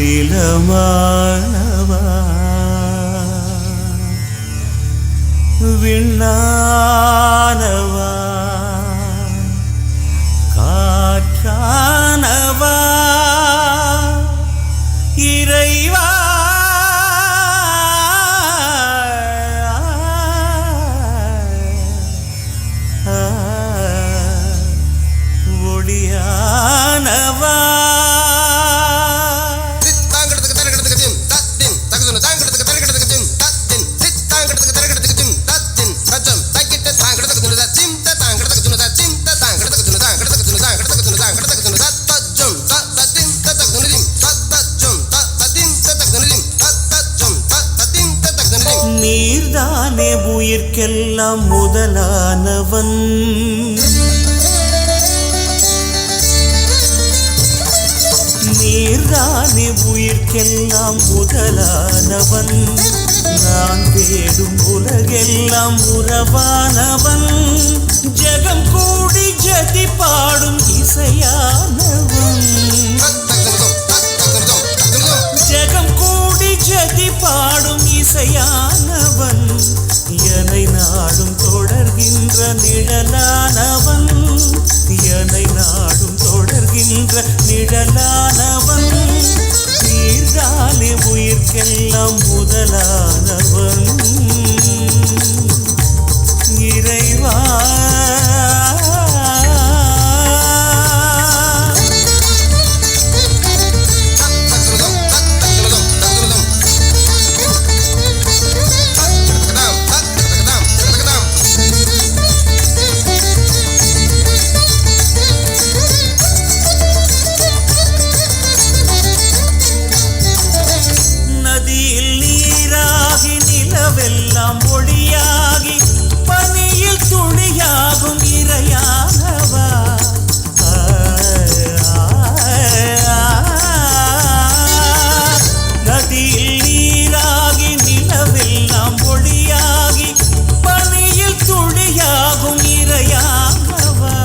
நிலமானவா விண்ணானவா காற்றானவா இறைவா ஒளியானவா நீர்தானே உயிர்க்கெல்லாம் முதலானவன் நீர்தானே உயிர்க்கெல்லாம் முதலானவன் நான் தேடும் உலகெல்லாம் உறவானவன் ஜெகம் கூடி ஜதி பாடும் இசையானவன் ஜெகம் கூடி ஜதி பாடும் இசையானவன் என்னை நாடும் தொடர்கின்ற நிழலானவன் என்னை நாடும் தொடர்கின்ற நிழலானவன் நீர்தானே உயிர்க்கெல்லாம் முதலானவன் இறைவா நிலவெல்லாம் ஒளியாகி பனியில் துளியாகும் இறையானவா நதியில் நீராகி நிலவெல்லாம் ஒளியாகி பனியில் துளியாகும் இறையானவா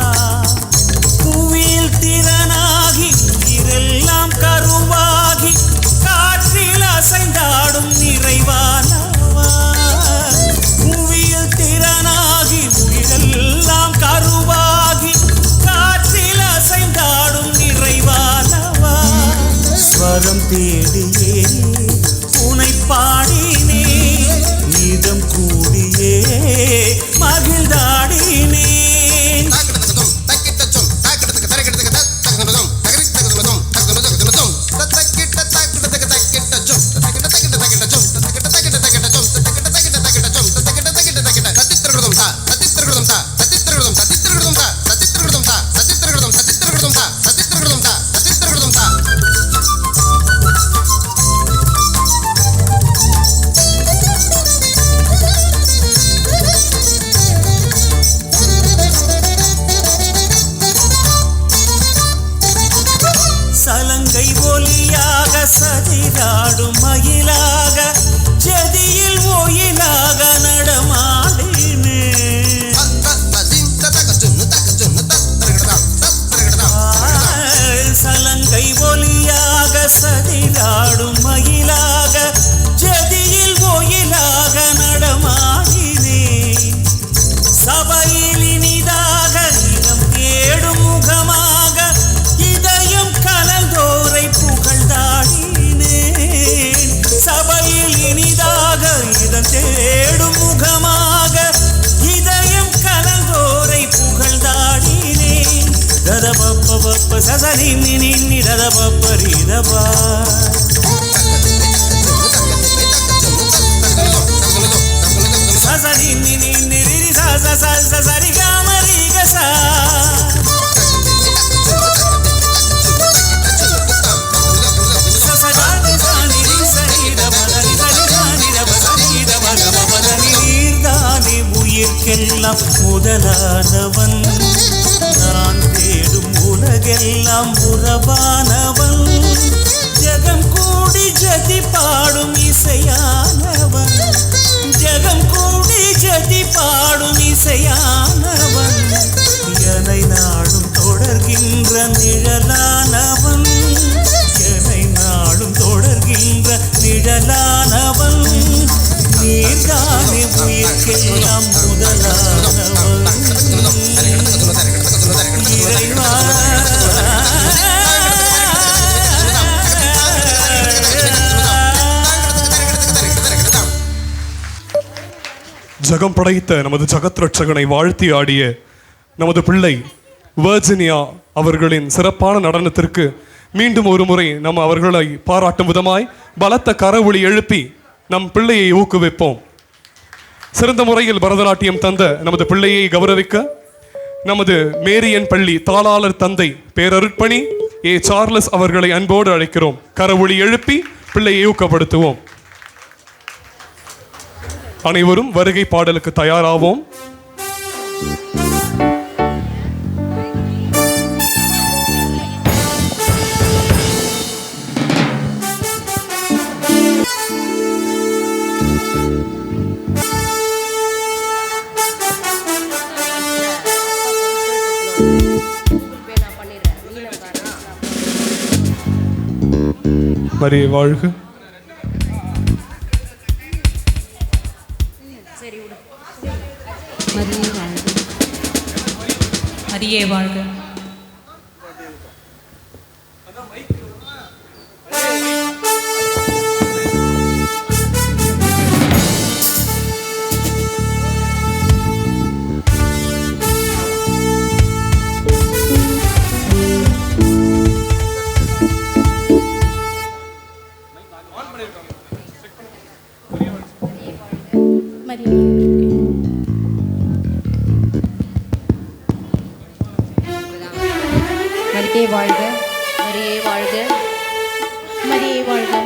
புவியில் திறனாகி உயிரெல்லாம் கருவாகி காற்றில் அசைந்தாடும் நிறைவானவா புவியில் திறனாகி உயிரெல்லாம் கருவாகி காற்றில் அசைந்தாடும் நிறைவானவா ஸ்வரம் தேடியே உனை பாடினே இதம் கூடியே மகிழ்ந்தாடினே சலங்கை ஒலியாக சதிராடும் மயிலாக ஜதியில் ஒயிலாக நடமாடினே சலங்கை ஒலியாக சதிராடும் மயிலாக ஜதியில் ஒயிலாக நடமாடினே சபையில் இனிதாக இடம் தேடும் முகமாக இதயம் கலந்தோரை புகழ்ந்தாடினேன் சபையில் இனிதாக இதம் தேடும் முகமாக இதயம் கலந்தோரை புகழ்ந்தாடினேன் ததபப்ப சசரி நின்னி ததபப்பரிதபா சசரி நின்னி சரி காமரிகசா நீர்தானே உயிர்க்கெல்லாம் முதலானவன் நான் தேடும் உலகெல்லாம் உறவானவன் ஜெகம் கூடி ஜதி பாடும் இசையானவன் ஜெகம் கூடி ஜதி பாடும் இசையானவன் என்னை நாடும் தொடர்கின்ற நிழலானவன் என்னை நாடும் தொடர்கின்ற நிழலானவன் நீர்தானே உயிர்க்கெல்லாம் முதலானவன் இறைவா ஜகம் படைத்த நமது ஜகத் ரட்சகனை வாழ்த்தி ஆடிய நமது பிள்ளை வர்ஜினியா அவர்களின் சிறப்பான நடனத்திற்கு மீண்டும் ஒரு முறை நம்ம அவர்களை பாராட்டும் விதமாய் பலத்த கரவொலி எழுப்பி நம் பிள்ளையை ஊக்குவிப்போம். சிறந்த முறையில் பரதநாட்டியம் தந்த நமது பிள்ளையை கௌரவிக்க நமது மேரியன் பள்ளி தாளாளர் தந்தை பேரருட்பணி ஏ சார்லஸ் அவர்களை அன்போடு அழைக்கிறோம். கரவொலி எழுப்பி பிள்ளையை ஊக்கப்படுத்துவோம். அனைவரும் வருகை பாடலுக்கு தயாராவோம். மரியே வாழ்க. மரியே வாழ்க. மரியே வாழ்க. மரியே வாழ்க. மரியே வாழ்க. மரியே வாழ்க.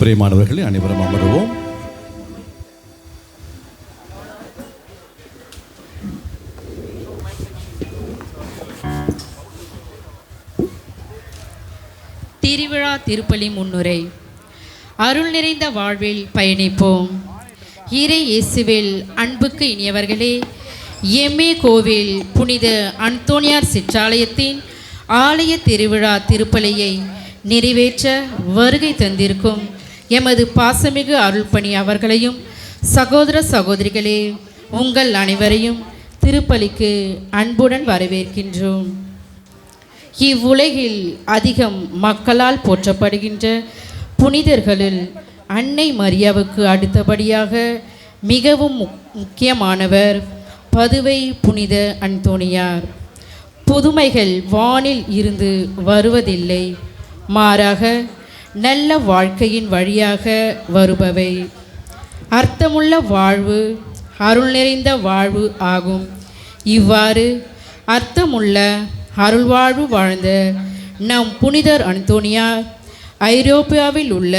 பிரியமானவர்களே, அனைவரும் அமருவோம். திருவிழா திருப்பலி முன்னுரை. அருள் நிறைந்த வாழ்வில் பயணிப்போம். இறை இயேசுவில் அன்புக்கு இனியவர்களே, எம்ஏ கோவில் புனித அந்தோனியார் சிற்றாலயத்தின் ஆலய திருவிழா திருப்பலியை நிறைவேற்ற வருகை தந்திருக்கும் எமது பாசமிகு அருள்பணி அவர்களையும் சகோதர சகோதரிகளே, உங்கள் அனைவரையும் திருப்பலிக்கு அன்புடன் வரவேற்கின்றோம். இவ்வுலகில் அதிகம் மக்களால் போற்றப்படுகின்ற புனிதர்களில் அன்னை மரியாவுக்கு அடுத்தபடியாக மிகவும் முக்கியமானவர் பதுவை புனித அந்தோனியார். புதுமைகள் வானில் இருந்து வருவதில்லை, மாறாக நல்ல வாழ்க்கையின் வழியாக வருபவை. அர்த்தமுள்ள வாழ்வு அருள் நிறைந்த வாழ்வு ஆகும். இவ்வாறு அர்த்தமுள்ள அருள்வாழ்வு வாழ்ந்த நம் புனிதர் அந்தோனியார் ஐரோப்பியாவில் உள்ள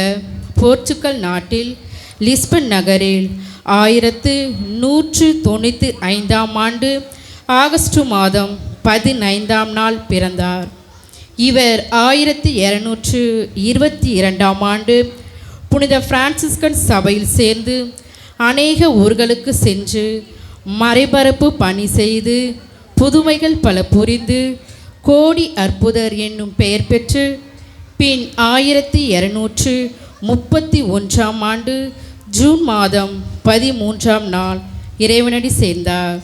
போர்ச்சுகல் நாட்டில் லிஸ்பன் நகரில் 1195 ஆகஸ்ட் மாதம் 15 பிறந்தார். இவர் 1222 புனித பிரான்சிஸ்கன் சபையில் சேர்ந்து அநேக ஊர்களுக்கு சென்று மறைபரப்பு பணி செய்து புதுமைகள் பல புரிந்து கோடி அற்புதர் என்னும் பெயர் பெற்று பின் 1231 ஜூன் மாதம் 13 இறைவனடி சேர்ந்தார்.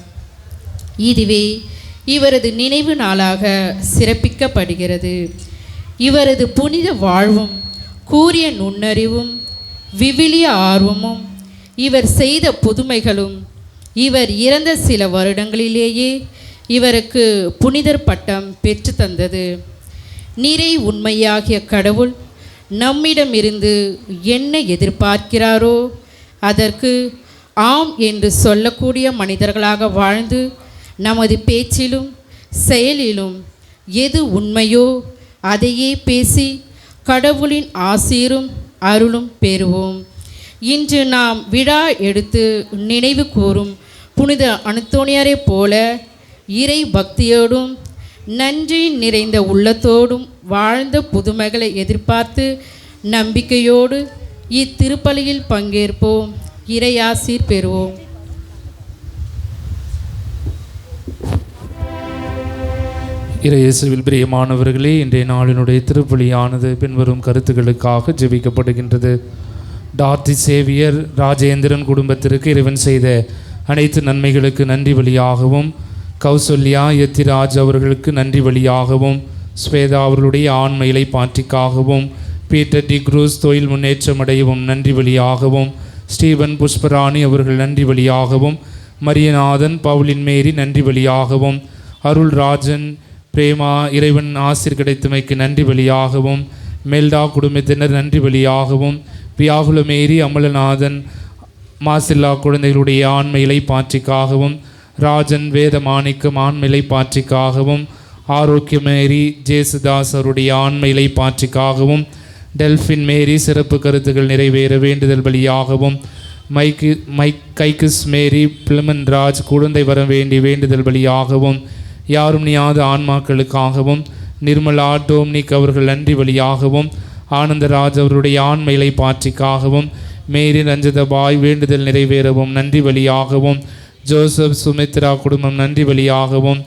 இதுவே இவரது நினைவு நாளாக சிறப்பிக்கப்படுகிறது. இவரது புனித வாழ்வும் கூரிய நுண்ணறிவும் விவிலிய ஆர்வமும் இவர் செய்த புதுமைகளும் இவர் இறந்த சில வருடங்களிலேயே இவருக்கு புனிதர் பட்டம் பெற்று தந்தது. நிறை உண்மையாகிய கடவுள் நம்மிடமிருந்து என்ன எதிர்பார்க்கிறாரோ அதற்கு ஆம் என்று சொல்லக்கூடிய மனிதர்களாக வாழ்ந்து நமது பேச்சிலும் செயலிலும் எது உண்மையோ அதையே பேசி கடவுளின் ஆசீரும் அருளும் பெறுவோம். இன்று நாம் விழா எடுத்து நினைவு கூறும் புனித அந்தோனியாரை போல இறை பக்தியோடும் நன்றி நிறைந்த உள்ளத்தோடும் வாழ்ந்த புதுமைகளை எதிர்பார்த்து நம்பிக்கையோடு இத்திருப்பலியில் பங்கேற்போம். இறையாசீர் பெறுவோம். இறையேசுவில் பிரியமானவர்களே, இன்றைய நாளினுடைய திருப்பலியானது பின்வரும் கருத்துக்களுக்காக ஜெபிக்கப்படுகின்றது. டார்த்தி சேவியர் ராஜேந்திரன் குடும்பத்திற்கு இறைவன் செய்த அனைத்து நன்மைகளுக்கு நன்றி வழியாகவும், கௌசல்யா யத்திராஜ் அவர்களுக்கு நன்றி வழியாகவும், ஸ்வேதா அவர்களுடைய ஆன்ம இலைப்பாற்றிக்காகவும், பீட்டர் டி குரூஸ் தொழில் முன்னேற்றமடையவும் நன்றி வழியாகவும், ஸ்டீவன் புஷ்பராணி அவர்கள் நன்றி வழியாகவும், மரியநாதன் பவுலின் மேரி நன்றி வழியாகவும், அருள்ராஜன் பிரேமா இறைவன் ஆசிர் கிடைத்தமைக்கு நன்றி வழியாகவும், மெல்டா குடும்பத்தினர் நன்றி வழியாகவும், வியாகுல மேரி அமலநாதன் மாசில்லா குழந்தைகளுடைய ஆன்ம இலைப்பாற்றிக்காகவும், ராஜன் வேதமாணிக்கம் ஆன்ம இலைப்பாற்றிக்காகவும், ஆரோக்கிய மேரி ஜேசுதாஸ் அவருடைய ஆன்ம இலைப்பாற்றிக்காகவும், டெல்ஃபின் மேரி சிறப்பு கருத்துக்கள் நிறைவேற வேண்டுதல் வழியாகவும், கைக்கிஸ் மேரி பிளமன் ராஜ் குழந்தை வர வேண்டிய வேண்டுதல் வழியாகவும், யாரும் நீயாத ஆன்மாக்களுக்காகவும், நிர்மலா டோம்னிக் அவர்கள் நன்றி வழியாகவும், ஆனந்தராஜ் அவருடைய ஆன்ம இலைப்பாற்றிக்காகவும், மேரி ரஞ்சிதபாய் வேண்டுதல் நிறைவேறவும் நன்றி வழியாகவும், ஜோசப் சுமித்ரா குடும்பம் நன்றி வழியாகவும்,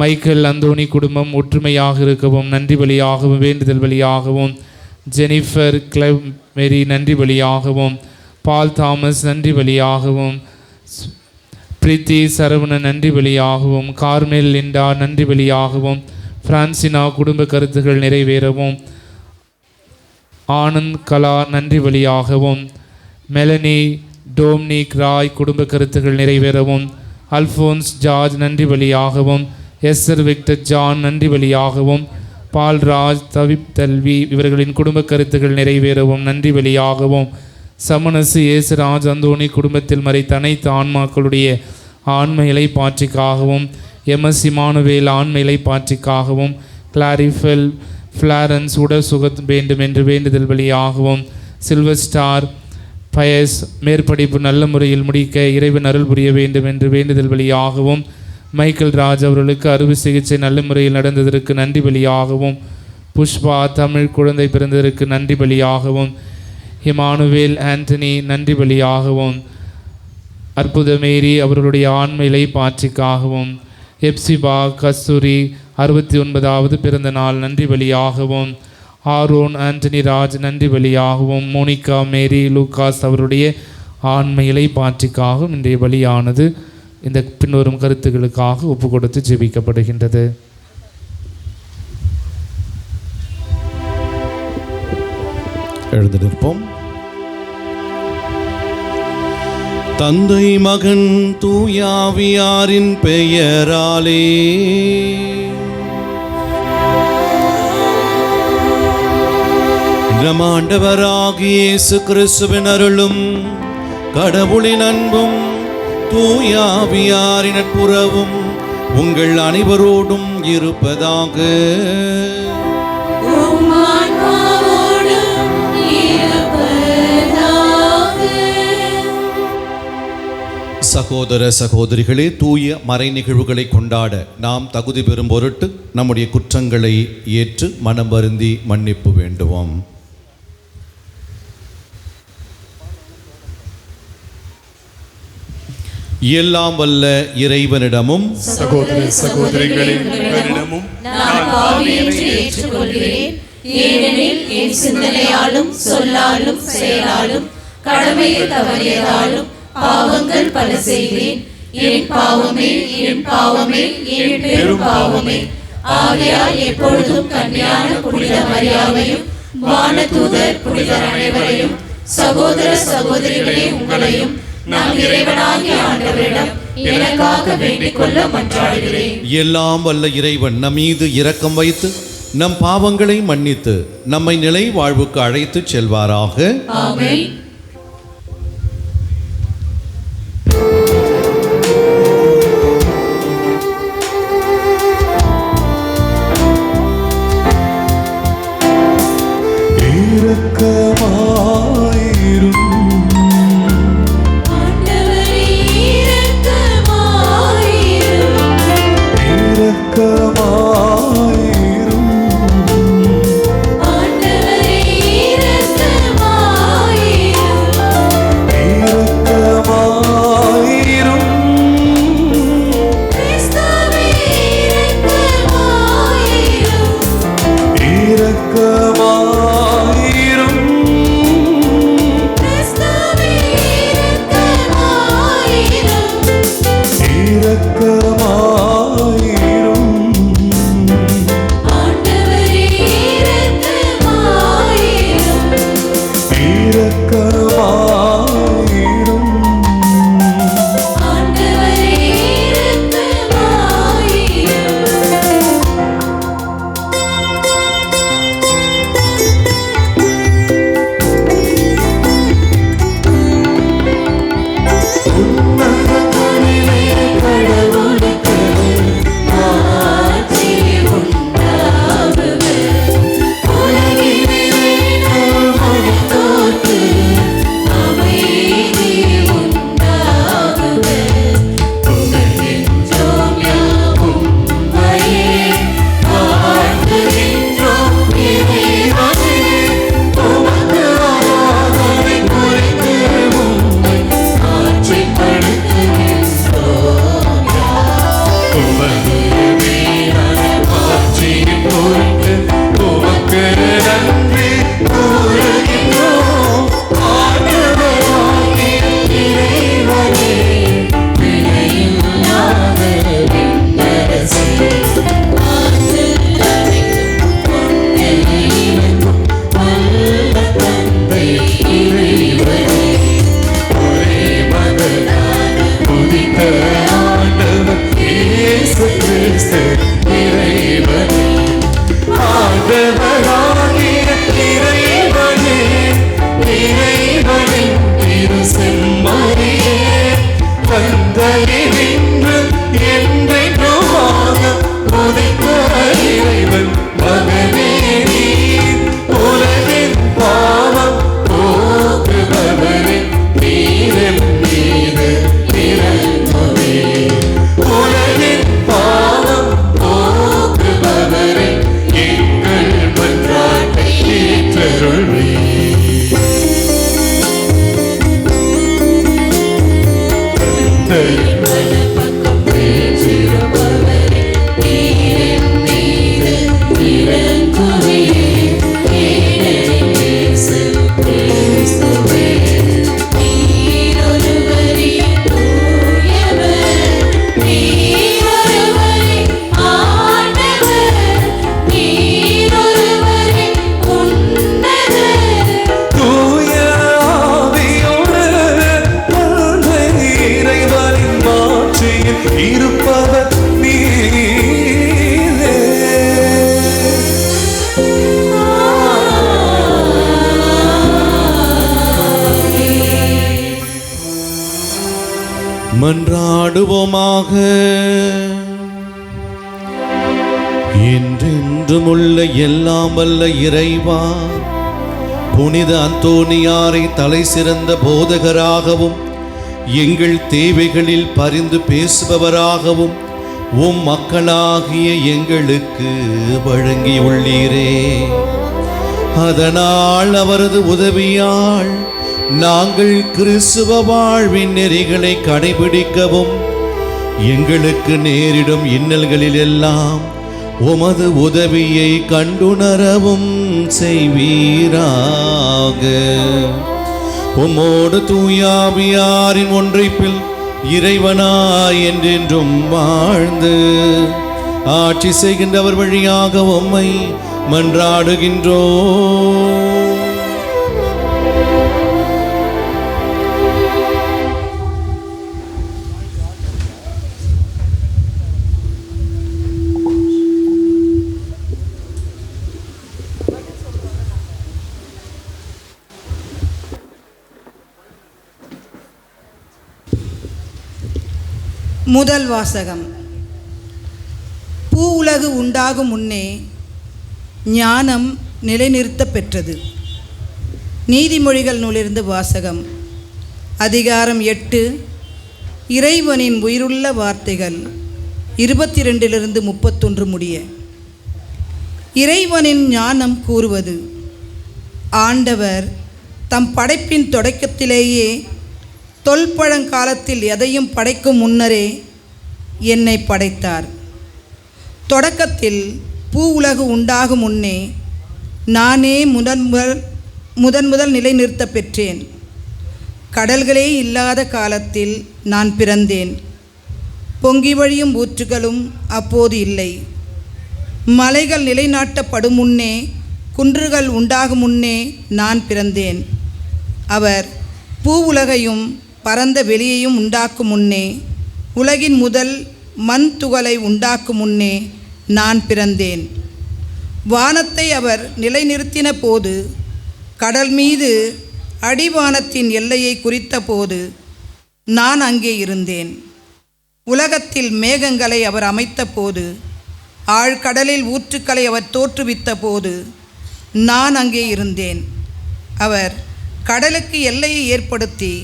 மைக்கேல் அந்தோனி குடும்பம் ஒற்றுமையாக இருக்கவும் நன்றி வழியாகவும் வேண்டுதல் வழியாகவும், ஜெனிஃபர் கிளப் மேரி நன்றி வழியாகவும், பால் தாமஸ் நன்றி வழியாகவும், பிரீத்தி சரவணன் நன்றி வழியாகவும், கார்மெல் லிண்டா நன்றி வழியாகவும், பிரான்சினா குடும்ப கருத்துக்கள் நிறைவேறவும், ஆனந்த் கலா நன்றி வழியாகவும், மெலனி டோம்னிக் ராய் குடும்ப கருத்துக்கள் நிறைவேறவும், அல்ஃபோன்ஸ் ஜார்ஜ் நன்றி வழியாகவும், எஸ்ஸர் விக்டர் ஜான் நன்றி வழியாகவும், பால்ராஜ் தவிப் தல்வி இவர்களின் குடும்ப கருத்துக்கள் நிறைவேறவும் நன்றி வழியாகவும், சமணசு ஏசுராஜ் அந்தோனி குடும்பத்தில் மறைத்த அனைத்து ஆன்மாக்களுடைய ஆன்ம இலைப்பாற்றிக்காகவும், எம்எஸ் இமானுவேல் ஆன்ம இலைப்பாற்றிக்காகவும், கிளாரிஃபெல் ஃப்ளாரன்ஸ் உடல் சுகம் வேண்டும் என்று வேண்டுதல் வழியாகவும், சில்வர் ஸ்டார் பயஸ் மேற்படிப்பு நல்ல முறையில் முடிக்க இறைவன் அருள் புரிய வேண்டும் என்று வேண்டுதல் வழியாகவும், மைக்கேல் ராஜ் அவர்களுக்கு அறுவை சிகிச்சை நல்ல முறையில் நடந்ததற்கு நன்றி பலியாகவும், புஷ்பா தமிழ் குழந்தை பிறந்ததற்கு நன்றி பலியாகவும், இமானுவேல் ஆண்டனி நன்றி பலியாகவும், அற்புதமேரி அவர்களுடைய ஆண்மையிலை பாற்றிக்காகவும், எப்சிபா கஸ்தூரி 69வது பிறந்த நாள் நன்றி பலியாகவும், ஆரோன் ஆண்டனி ராஜ் நன்றி பலியாகவும், மோனிகா மேரி லூகாஸ் அவருடைய ஆண்மையிலை பாற்றிக்காகவும் இன்றைய பலியானது இந்த பின்வரும் கருத்துக்களுக்காக ஒப்பு கொடுத்து ஜெபிக்கப்படுகின்றது. எழுந்து நிற்போம். தந்தை மகன் தூயாவியாரின் பெயராலே நம் ஆண்டவராகிய இயேசு கிறிஸ்துவின் அருளும் கடவுளின் அன்பும் தூயாவியாரின் நட்புறவும் உங்கள் அனைவரோடும் இருப்பதாக. சகோதர சகோதரிகளே, தூய மறை நிகழ்வுகளை கொண்டாட நாம் தகுதி பெறும் பொருட்டு நம்முடைய குற்றங்களை ஏற்று மனம் வருந்தி மன்னிப்பு வேண்டுவோம். எல்லாம் வல்ல இறைவனிடமும் சகோதர சகோதரிகளிடமும் நான் பாவி என்று ஏற்றுக்கொள்கிறேன். ஏனெனில் என் சிந்தனையாலும் சொல்லாலும் செயலாலும் கடமையில் தவறியதாலும் பாவங்கள் பல செய்தேன். என் பாவமே, என் பாவமே, என் பெரும் பாவமே. ஆகையால் எப்பொழுதும் கன்னியான புனித மரியாவையும் வானதூதர் புனிதர் அனைவரையும் சகோதர சகோதரிகளே உங்களையும் நம் இறைவனாகிய ஆண்டவரிடம் எனக்காக வேண்டிக் கொள்ள மன்றாடுகிறேன். எல்லாம் வல்ல இறைவன் நம் மீது இரக்கம் வைத்து நம் பாவங்களை மன்னித்து நம்மை நிலை வாழ்வுக்கு அழைத்து செல்வாராக. ஆமென். இரக்கமாயிரும் மன்றாடுவோமாக. என்றென்றுமுள்ள எல்லாம் வல்ல இறைவா, புனித அந்தோனியாரை தலை சிறந்த போதகராகவும் எங்கள் தேவைகளில் பரிந்து பேசுபவராகவும் உம் மக்களாகிய எங்களுக்கு வழங்கியுள்ளீரே. அதனால் அவரது உதவியால் நாங்கள் கிறிஸ்துவ வாழ்வின் நெறிகளை கடைபிடிக்கவும் எங்களுக்கு நேரிடும் இன்னல்களில் எல்லாம் உமது உதவியை கண்டுணரவும் செய்வீராக. உம்மோடு தூயாவியாரின் ஒன்றைப்பில் இறைவனாய் என்றென்றும் வாழ்ந்து ஆட்சி செய்கின்றவர் வழியாக உம்மை மன்றாடுகின்றோம். முதல் வாசகம். பூ உலகு உண்டாகும் முன்னே ஞானம் நிலைநிறுத்த பெற்றது. நீதிமொழிகள் நூலிருந்து வாசகம். அதிகாரம் 8, இறைவனின் உயிருள்ள வார்த்தைகள் 22 31 முடிய. இறைவனின் ஞானம் கூறுவது, ஆண்டவர் தம் படைப்பின் தொடக்கத்திலேயே தொல்பழங்காலத்தில் எதையும் படைக்கும் முன்னரே என்னை படைத்தார். தொடக்கத்தில் பூ உலகு உண்டாகும் முன்னே நானே முதன் நிலைநிறுத்த பெற்றேன். கடல்களே இல்லாத காலத்தில் நான் பிறந்தேன். பொங்கி வழியும் ஊற்றுகளும் அப்போது இல்லை. மலைகள் நிலைநாட்டப்படும் முன்னே, குன்றுகள் உண்டாகும் முன்னே நான் பிறந்தேன். அவர் பூ உலகையும் பரந்த வெளியையும் உண்டாக்கும் முன்னே, உலகின் முதல் மண் துகளை உண்டாக்கும் முன்னே நான் பிறந்தேன். வானத்தை அவர் நிலைநிறுத்தின போது, கடல் மீது அடிவானத்தின் எல்லையை குறித்த போது நான் அங்கே இருந்தேன். உலகத்தில் மேகங்களை அவர் அமைத்த போது, ஆழ்கடலில் ஊற்றுக்களை அவர் தோற்றுவித்த போது நான் அங்கே இருந்தேன். அவர் கடலுக்கு எல்லையை ஏற்படுத்தி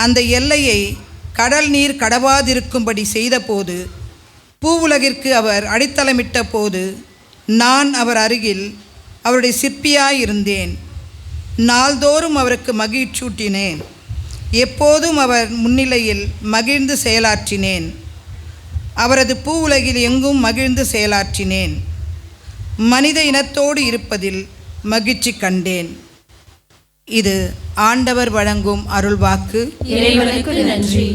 அந்த எல்லையை கடல் நீர் கடவாதிருக்கும்படி செய்தபோது, பூவுலகிற்கு அவர் அடித்தளமிட்ட போது நான் அவர் அருகில் அவருடைய சிற்பியாயிருந்தேன். நாள்தோறும் அவருக்கு மகிழ்ச்சூட்டினேன். எப்போதும் அவர் முன்னிலையில் மகிழ்ந்து செயலாற்றினேன். அவரது பூவுலகில் எங்கும் மகிழ்ந்து செயலாற்றினேன். மனித இனத்தோடு இருப்பதில் மகிழ்ச்சி கண்டேன். இது ஆண்டவர் வழங்கும் அருள்வாக்கு. இறைவனுக்கு நன்றி.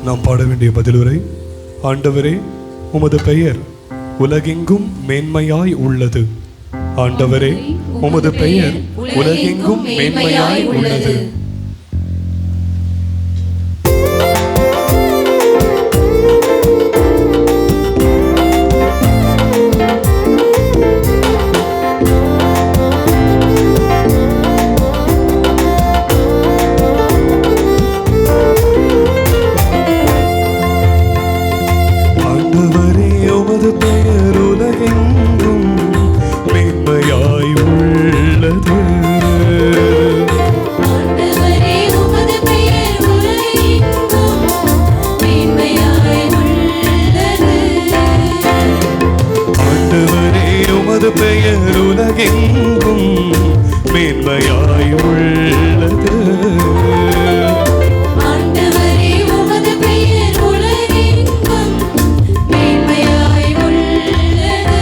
நாம் பாட வேண்டிய பதிலுரை. ஆண்டவரே, உமது பெயர் உலகெங்கும் மேன்மையாய் உள்ளது. ஆண்டவரே, உமது பெயர் உலகெங்கும் மேன்மையாய் உள்ளது. ஆண்டவரே, மேன்மையாய் உள்ளது. ஆண்டவரே உமது பெயர் உலகெங்கும் மேன்மையாய் உள்ளது.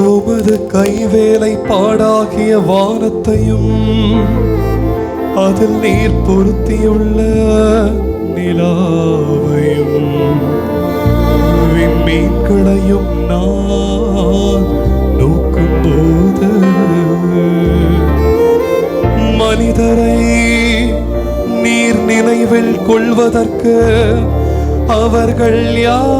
உமது கைவேலை பாடாகிய வானத்தையும் அதில் நீர் பொருத்தியுள்ள நிலாவையும் விண்மீன்களையும் நான் நோக்கும்போது மனிதரை நீர் நினைவில் கொள்வதற்கு அவர்கள் யார்?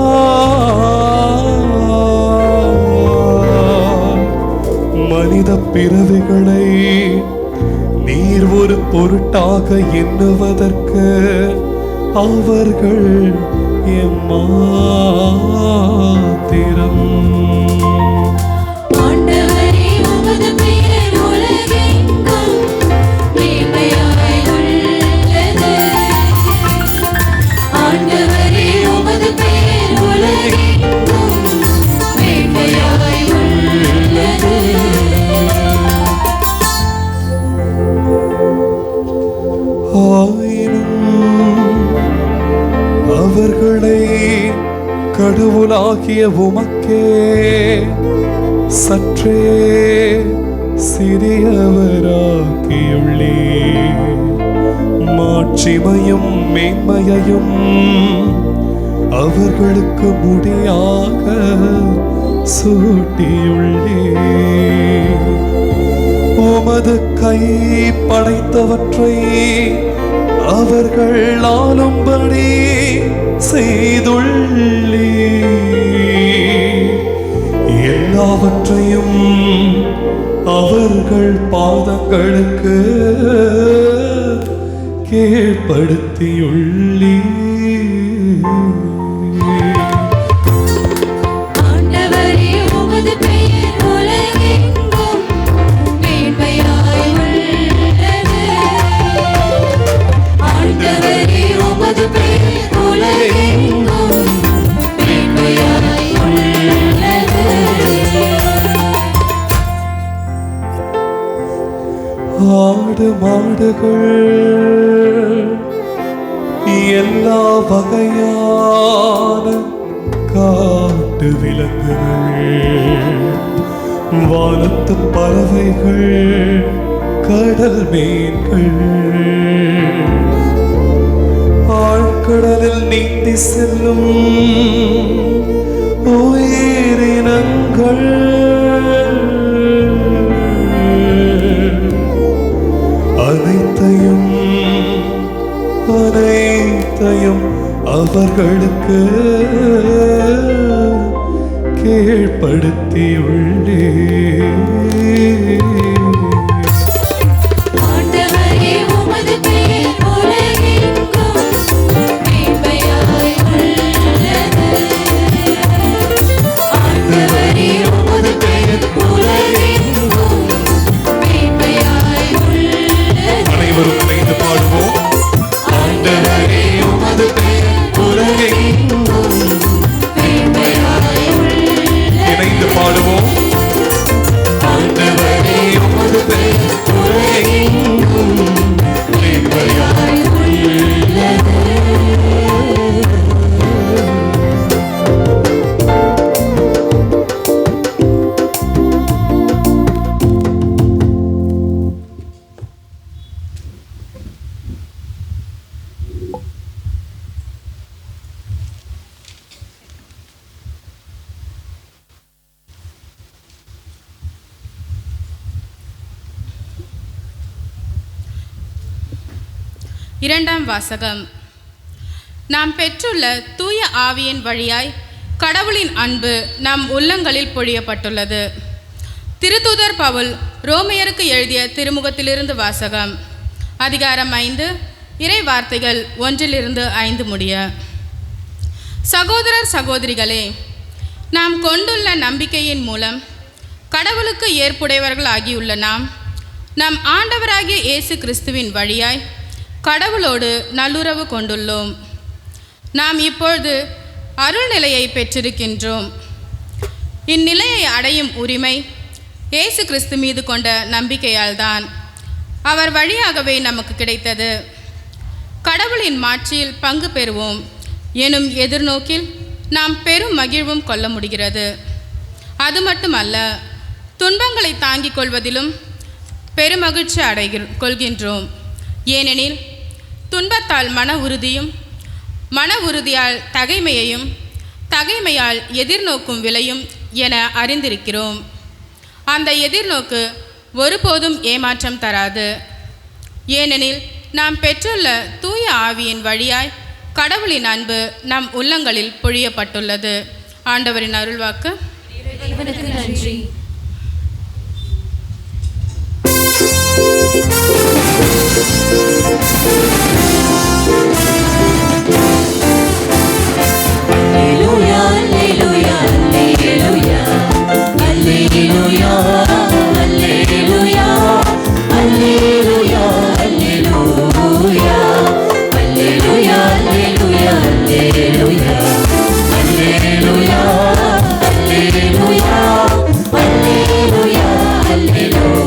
மனித பிறவிகளை நீர் ஒரு பொருட்டாக எண்ணுவதற்கு அவர்கள் எம்மாத்திரம். ஆண்டவரே உமது பெயர் உலகெங்கும் மேன்மையாய் உள்ளது. ஆண்டவரே உமது பெயர் உலகெங்கும் மேன்மையாய் உள்ளது. ஆயினும் அவர்களை கடவுளாகிய உமக்கே சற்றே சிறியவராக்கியுள்ளே. மாட்சிமையும் மேன்மையையும் அவர்களுக்கு முடியாக சூட்டியுள்ளே. உமது கை படைத்தவற்றை அவர்கள் ஆளும்படி செய்துள்ளே. எல்லாவற்றையும் அவர்கள் பாதங்களுக்கு கீழ்ப்படுத்தியுள்ளே. ஆண்டவரே உமது பெயர் உலகெங்கும் மேன்மையாய் உள்ளது. ஆண்டவரே உமது பெயர் உலகெங்கும் மேன்மையாய் உள்ளது. ஆடு மாடுகள் எல்லா வகையான காட்டு விலங்குகள், வானத்து பறவைகள், கடல் மீன்கள், ஆழ்கடலில் நீந்தி செல்லும் உயிரினங்கள் அனைத்தையும் அவர்களுக்கு கீழ்ப்படுத்தியுள்ளே. ஆண்டவரே உமது பெயர் உலகெங்கும் மேன்மையாய் உள்ளது. ஆண்டவரே உமது பெயர் உலகெங்கும் மேன்மையாய் உள்ளது. அனைவரும் இணைந்து பாடுவோம். ஆண்டவரே உமது பெயர் உலகெங்கும் மேன்மையாய் உள்ளது. இணைந்து பாடுவோம். ஆண்டவரே உமது பெயர் உலகெங்கும் மேன்மையாய் உள்ளது. இரண்டாம் வாசகம். நாம் பெற்றுள்ள தூய ஆவியின் வழியாய் கடவுளின் அன்பு நம் உள்ளங்களில் பொழியப்பட்டுள்ளது. திருத்தூதர் பவுல் ரோமையருக்கு எழுதிய திருமுகத்திலிருந்து வாசகம். அதிகாரம் 5, இறை வார்த்தைகள் 1-5 முடிய. சகோதரர் சகோதரிகளே, நாம் கொண்டுள்ள நம்பிக்கையின் மூலம் கடவுளுக்கு ஏற்புடையவர்கள் ஆகியுள்ள நாம் நம் ஆண்டவராகிய இயேசு கிறிஸ்துவின் வழியாய் கடவுளோடு நல்லுறவு கொண்டுள்ளோம். நாம் இப்பொழுது அருள்நிலையை பெற்றிருக்கின்றோம். இந்நிலையை அடையும் உரிமை இயேசு கிறிஸ்து மீது கொண்ட நம்பிக்கையால் தான். அவர் வழியாகவே நமக்கு கிடைத்தது. கடவுளின் மாட்சியில் பங்கு பெறுவோம் எனும் எதிர்நோக்கில் நாம் பெரும் மகிழ்வும் கொள்ள முடிகிறது. அது மட்டுமல்ல, துன்பங்களை தாங்கிக் கொள்வதிலும் பெருமகிழ்ச்சி கொள்கின்றோம். ஏனெனில் துன்பத்தால் மன உறுதியும், மன உறுதியால் தகைமையையும், தகைமையால் எதிர்நோக்கும் விலையும் என அறிந்திருக்கிறோம். அந்த எதிர்நோக்கு ஒருபோதும் ஏமாற்றம் தராது. ஏனெனில் நாம் பெற்றுள்ள தூய ஆவியின் வழியாய் கடவுளின் அன்பு நம் உள்ளங்களில் பொழியப்பட்டுள்ளது. ஆண்டவரின் அருள்வாக்கு. இறைவனுக்கு நன்றி. Alleluia, alleluia, alleluia, alleluia, alleluia, alleluia, alleluia, alleluia, alleluia, alleluia, alleluia, alleluia, alleluia.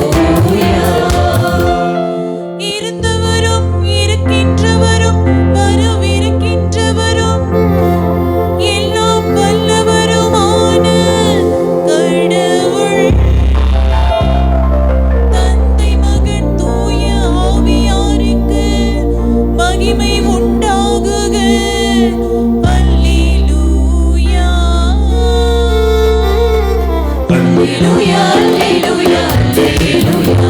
இருந்தவரும் இருக்கின்றவரும் வரவிருக்கின்றவரும் எல்லாம் வல்லவருமான கடவுள் தந்தை மகன் தூய ஆவியாருக்கு மகிமை உண்டாகுக. அல்லேலூயா, அல்லேலூயா, அல்லேலூயா,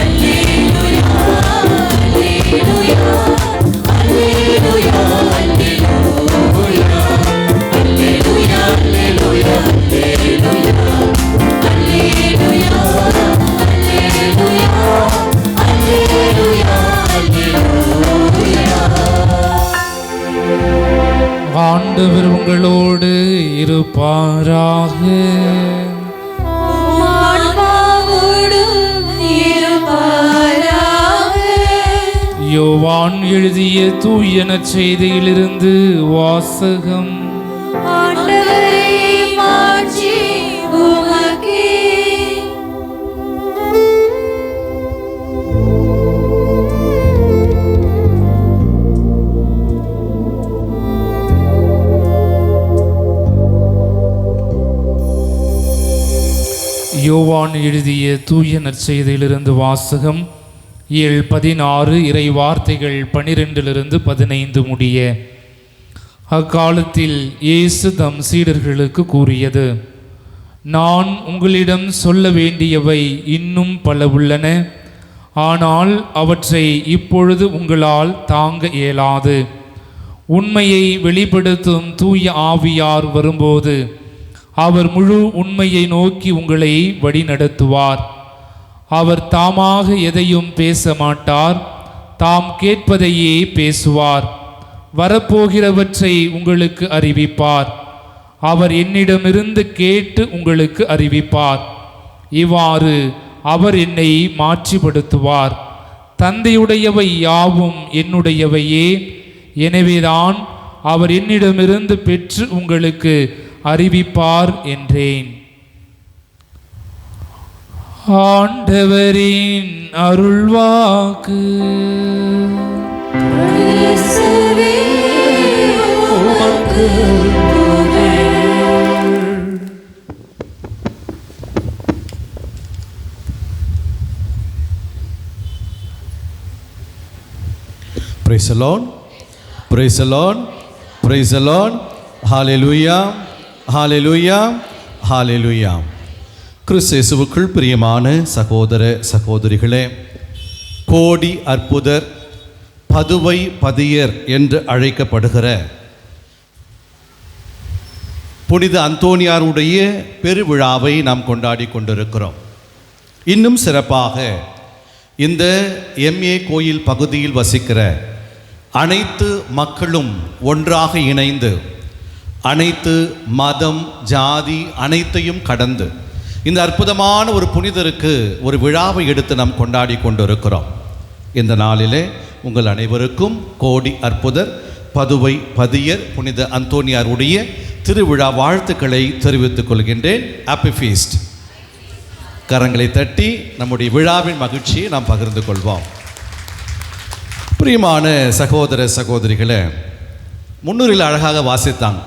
அல்லேலூயா, அல்லேலூயா, அல்லேலூயா, அல்லேலூயா, அல்லேலூயா, அல்லேலூயா, அல்லேலூயா, அல்லேலூயா, அல்லேலூயா, அல்லேலூயா. ஆண்டவர் உங்களோடு இருப்பாராக. ஆன்மாவோடும் இருப்பாராக. யோவான் எழுதிய தூய நற்செய்தியிலிருந்து வாசகம். ஆண்டவரே, மாட்சி உமக்கே. யோவான் எழுதிய தூய நற்செய்தியிலிருந்து வாசகம். 7:16 இறை வார்த்தைகள் 12-15 முடிய. அக்காலத்தில் இயேசு தம் சீடர்களுக்கு கூறியது: நான் உங்களிடம் சொல்ல வேண்டியவை இன்னும் பல உள்ளன, ஆனால் அவற்றை இப்பொழுது உங்களால் தாங்க இயலாது. உண்மையை வெளிப்படுத்தும் தூய ஆவியார் வரும்போது அவர் முழு உண்மையை நோக்கி உங்களை வழிநடத்துவார். அவர் தாமாக எதையும் பேச மாட்டார், தாம் கேட்பதையே பேசுவார். வரப்போகிறவற்றை உங்களுக்கு அறிவிப்பார். அவர் என்னிடமிருந்து கேட்டு உங்களுக்கு அறிவிப்பார். இவ்வாறு அவர் என்னை மாட்சிப்படுத்துவார். தந்தையுடையவை யாவும் என்னுடையவையே, எனவேதான் அவர் என்னிடமிருந்து பெற்று உங்களுக்கு அறிவிப்பார் என்றேன். ஆண்டவரின் அருள்வாக்கு. இயேசுவே, உமக்கு புகழ். Praise the Lord. Praise the Lord. Praise the Lord. Hallelujah. Hallelujah. Hallelujah. கிறிஸ்து இயேசுவுக்குள் பிரியமான சகோதர சகோதரிகளே, கோடி அற்புதர், பதுவை பதியர் என்று அழைக்கப்படுகிற புனித அந்தோனியாருடைய பெருவிழாவை நாம் கொண்டாடி கொண்டிருக்கிறோம். இன்னும் சிறப்பாக இந்த எம்ஏ கோயில் பகுதியில் வசிக்கிற அனைத்து மக்களும் ஒன்றாக இணைந்து அனைத்து மதம் ஜாதி அனைத்தையும் கடந்து இந்த அற்புதமான ஒரு புனிதருக்கு ஒரு விழாவை எடுத்து நாம் கொண்டாடி கொண்டிருக்கிறோம். இந்த நாளிலே உங்கள் அனைவருக்கும் கோடி அற்புதர் பதுவை பதியர் புனித அந்தோனியாருடைய திருவிழா வாழ்த்துக்களை தெரிவித்துக் கொள்கின்றேன். Happy feast. கரங்களை தட்டி நம்முடைய விழாவின் மகிழ்ச்சியை நாம் பகிர்ந்து கொள்வோம். பிரியமான சகோதர சகோதரிகளை, முன்னூரில் அழகாக வாசித்தாங்க.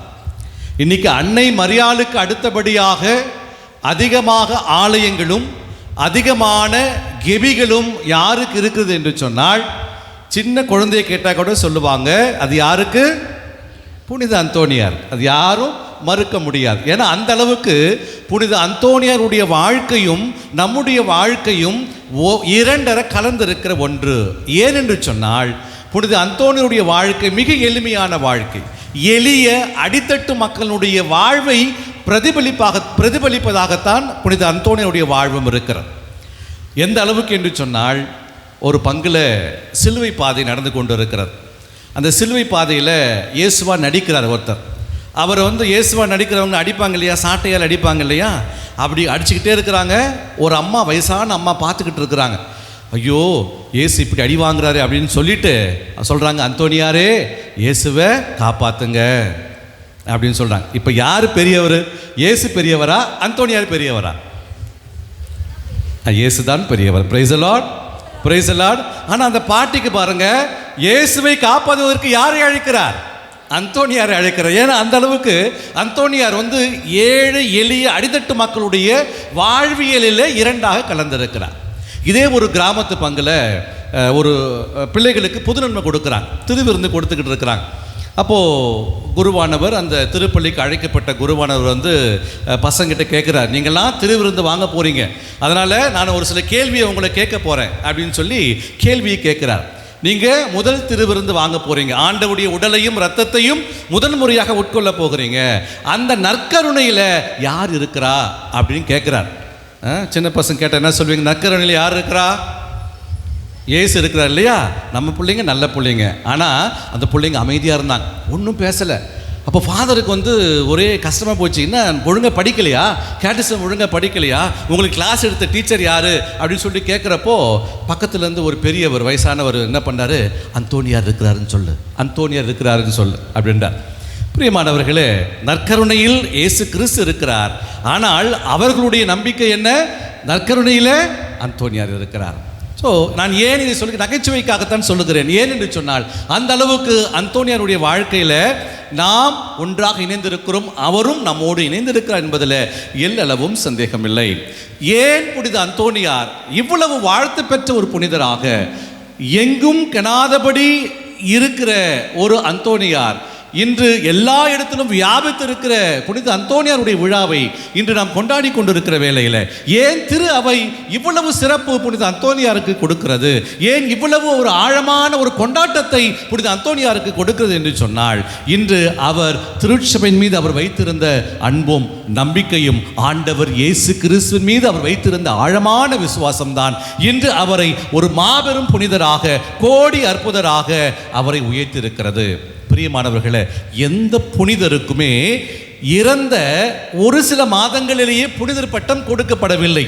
இன்னைக்கு அன்னை மரியாளுக்கு அடுத்தபடியாக அதிகமாக ஆலயங்களும் அதிகமான கெபிகளும் யாருக்கு இருக்குது என்று சொன்னால், சின்ன குழந்தையை கேட்டால் கூட சொல்லுவாங்க அது யாருக்கு? புனித அந்தோனியார். அது யாரும் மறுக்க முடியாது. ஏன்னா அந்த அளவுக்கு புனித அந்தோனியாருடைய வாழ்க்கையும் நம்முடைய வாழ்க்கையும் இரண்டரை கலந்திருக்கிற ஒன்று. ஏனென்று சொன்னால், புனித அந்தோனியாருடைய வாழ்க்கை மிக எளிமையான வாழ்க்கை. எளிய அடித்தட்டு மக்களுடைய வாழ்வை பிரதிபலிப்பதாகத்தான் புனித அந்தோனியாருடைய வாழ்வும் இருக்கிறது. எந்த அளவுக்கு என்று சொன்னால், ஒரு பங்கில் சிலுவை பாதை நடந்து கொண்டு இருக்கிறது. அந்த சிலுவை பாதையில் இயேசுவா நடிக்கிறார் ஒருத்தர். அவர் இயேசுவா நடிக்கிறவங்க அடிப்பாங்க இல்லையா, சாட்டையால் அடிப்பாங்க இல்லையா, அப்படி அடிச்சுக்கிட்டே இருக்கிறாங்க. ஒரு அம்மா, வயசான அம்மா பார்த்துக்கிட்டு இருக்கிறாங்க. ஐயோ இயேசு இப்படி அடி வாங்குறாரு அப்படின்னு சொல்லிட்டு சொல்கிறாங்க, அந்தோனியாரே இயேசுவை காப்பாற்றுங்க அப்படின்னு சொல்கிறாங்க. இப்போ யார் பெரியவர்? இயேசு பெரியவரா அந்தோனியார் பெரியவரா? இயேசு தான் பெரியவர். Price the Lord, praise the Lord. ஆனால் அந்த பாட்டிக்கு பாருங்க, இயேசுவை காப்பாற்றுவதற்கு யாரை அழைக்கிறார்? அந்தோனியாரை அழைக்கிறார். ஏன்னா அந்த அளவுக்கு அந்தோனியார் ஏழை எளிய அடித்தட்டு மக்களுடைய வாழ்வியலில் இரண்டாக கலந்திருக்கிறார். இதே ஒரு கிராமத்து பங்கில் ஒரு பிள்ளைகளுக்கு புது நன்மை கொடுக்குறாங்க, திருவிருந்து கொடுத்துக்கிட்டு இருக்கிறாங்க. அப்போது குருவானவர், அந்த திருப்பள்ளிக்கு அழைக்கப்பட்ட குருவானவர் பசங்கிட்ட கேட்குறார், நீங்கள்லாம் திருவிருந்து வாங்க போகிறீங்க, அதனால் நான் ஒரு சில கேள்வியை உங்களை கேட்க போகிறேன் அப்படின்னு சொல்லி கேள்வியை கேட்குறார். நீங்கள் முதல் திருவிருந்து வாங்க போகிறீங்க, ஆண்டவருடைய உடலையும் இரத்தத்தையும் முதல் முறையாக உட்கொள்ள போகிறீங்க, அந்த நற்கருணையில் யார் இருக்கிறா அப்படின்னு கேட்குறார். சின்ன பசங்க கேட்டால் என்ன சொல்வீங்க? நற்கருணையில் யார் இருக்கிறா? இயேசு இருக்கிறார் இல்லையா? நம்ம பிள்ளைங்க நல்ல பிள்ளைங்க. ஆனால் அந்த பிள்ளைங்க அமைதியாக இருந்தாங்க, ஒன்றும் பேசலை. அப்போ ஃபாதருக்கு ஒரே கஷ்டமாக போச்சு. என்ன ஒழுங்காக படிக்கலையா? கேட்டிசம் ஒழுங்காக படிக்கலையா? உங்களுக்கு கிளாஸ் எடுத்த டீச்சர் யார் அப்படின்னு சொல்லி கேட்குறப்போ பக்கத்துலேருந்து ஒரு பெரியவர், வயசானவர் என்ன பண்ணார், அந்தோனியார் இருக்கிறாருன்னு சொல்லு, அந்தோனியார் இருக்கிறாருன்னு சொல்லு அப்படின்றார். பிரியமானவர்களே, நற்கருணையில் இயேசு கிறிஸ்து இருக்கிறார். ஆனால் அவர்களுடைய நம்பிக்கை என்ன? நற்கருணையில் அந்தோனியார் இருக்கிறார். ஸோ நான் ஏன் இதை சொல்லி நகைச்சுவைக்காகத்தான் சொல்லுகிறேன். ஏன் என்று சொன்னால், அந்த அளவுக்கு அந்தோனியாருடைய வாழ்க்கையில் நாம் ஒன்றாக இணைந்திருக்கிறோம், அவரும் நம்மோடு இணைந்திருக்கிறார் என்பதில் எல்லளவும் சந்தேகமில்லை. ஏன் புனித அந்தோனியார் இவ்வளவு வாழ்த்து பெற்ற ஒரு புனிதராக, எங்கும் கெனாதபடி இருக்கிற ஒரு அந்தோனியார் இன்று எல்லா இடத்திலும் வியாபித்திருக்கிற புனித அந்தோனியாருடைய விழாவை இன்று நாம் கொண்டாடி கொண்டிருக்கிற வேளையில் ஏன் திரு அவை இவ்வளவு சிறப்பு புனித அந்தோனியாருக்கு கொடுக்கிறது? ஏன் இவ்வளவு ஒரு ஆழமான ஒரு கொண்டாட்டத்தை புனித அந்தோனியாருக்கு கொடுக்கிறது என்று சொன்னால், இன்று அவர் திருச்சபையின் மீது அவர் வைத்திருந்த அன்பும் நம்பிக்கையும், ஆண்டவர் இயேசு கிறிஸ்துவின் மீது அவர் வைத்திருந்த ஆழமான விசுவாசம்தான் இன்று அவரை ஒரு மாபெரும் புனிதராக, கோடி அற்புதராக அவரை உயர்த்தியிருக்கிறது. பிரியமானவர்களே, எந்த புனிதருக்குமே இறந்த ஒரு சில மாதங்களிலேயே புனிதர் பட்டம் கொடுக்கப்படவில்லை.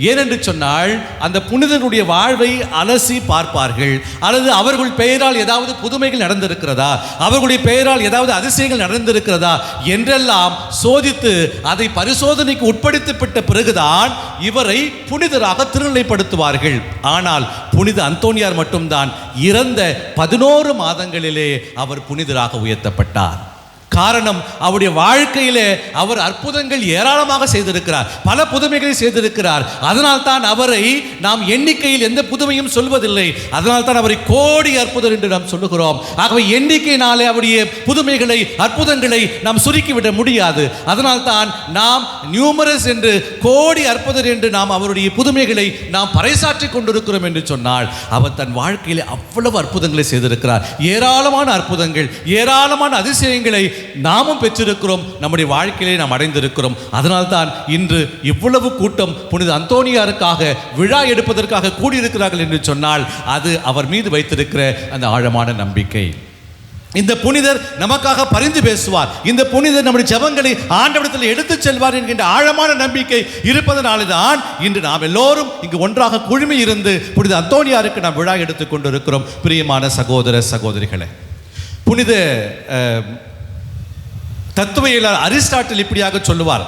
ஏனென்று சொன்னால், அந்த புனிதருடைய வாழ்வை அலசி பார்ப்பார்கள், அல்லது அவர்கள் பெயரால் ஏதாவது புதுமைகள் நடந்திருக்கிறதா, அவர்களுடைய பெயரால் ஏதாவது அதிசயங்கள் நடந்திருக்கிறதா என்றெல்லாம் சோதித்து அதை பரிசோதனைக்கு உட்படுத்தப்பட்ட பிறகுதான் இவரை புனிதராக திருநிலைப்படுத்துவார்கள். ஆனால் புனித அந்தோனியார் மட்டும்தான் இறந்த 11 மாதங்களிலே அவர் புனிதராக உயர்த்தப்பட்டார். காரணம், அவருடைய வாழ்க்கையிலே அவர் அற்புதங்கள் ஏராளமாக செய்திருக்கிறார், பல புதுமைகளை செய்திருக்கிறார். அதனால் தான் அவரை நாம் எண்ணிக்கையில் எந்த புதுமையும் சொல்வதில்லை, அதனால் தான் அவரை கோடி அற்புதர் என்று நாம் சொல்லுகிறோம். ஆகவே எண்ணிக்கையினாலே அவருடைய புதுமைகளை, அற்புதங்களை நாம் சுருக்கிவிட முடியாது. அதனால் தான் நாம் நியூமரஸ் என்று, கோடி அற்புதர் என்று நாம் அவருடைய புதுமைகளை நாம் பறைசாற்றிக் கொண்டிருக்கிறோம். என்று சொன்னால், அவர் தன் வாழ்க்கையிலே அவ்வளவு அற்புதங்களை செய்திருக்கிறார். ஏராளமான அற்புதங்கள், ஏராளமான அதிசயங்களை நாமும் பெற்றிருக்கிறோம், நம்முடைய வாழ்க்கையிலே நாம் அடைந்திருக்கிறோம். அதனால்தான் இன்று இவ்வளவு கூட்டம் புனித அந்தோனியாருக்காக விழா எடுப்பதற்காக கூடியிருக்கிறார்கள் என்று சொன்னால், அது அவர் மீது வைத்திருக்கிற அந்த ஆழமான நம்பிக்கை. இந்த புனிதர் நமக்காக பரிந்து பேசுவார், இந்த புனிதர் நம்முடைய ஜெபங்களை ஆண்டவரிடத்தில் எடுத்துச் செல்வார் என்கின்ற ஆழமான நம்பிக்கை இருப்பதனால தான் இன்று நாம் எல்லோரும் இங்கு ஒன்றாக குழுமி இருந்து புனித அந்தோனியாருக்கு நாம் விழா எடுத்துக் கொண்டிருக்கிறோம். பிரியமான சகோதர சகோதரிகளே, புனித தத்துவவியலாளர் அரிஸ்டாட்டில் இப்படியாக சொல்லுவார்,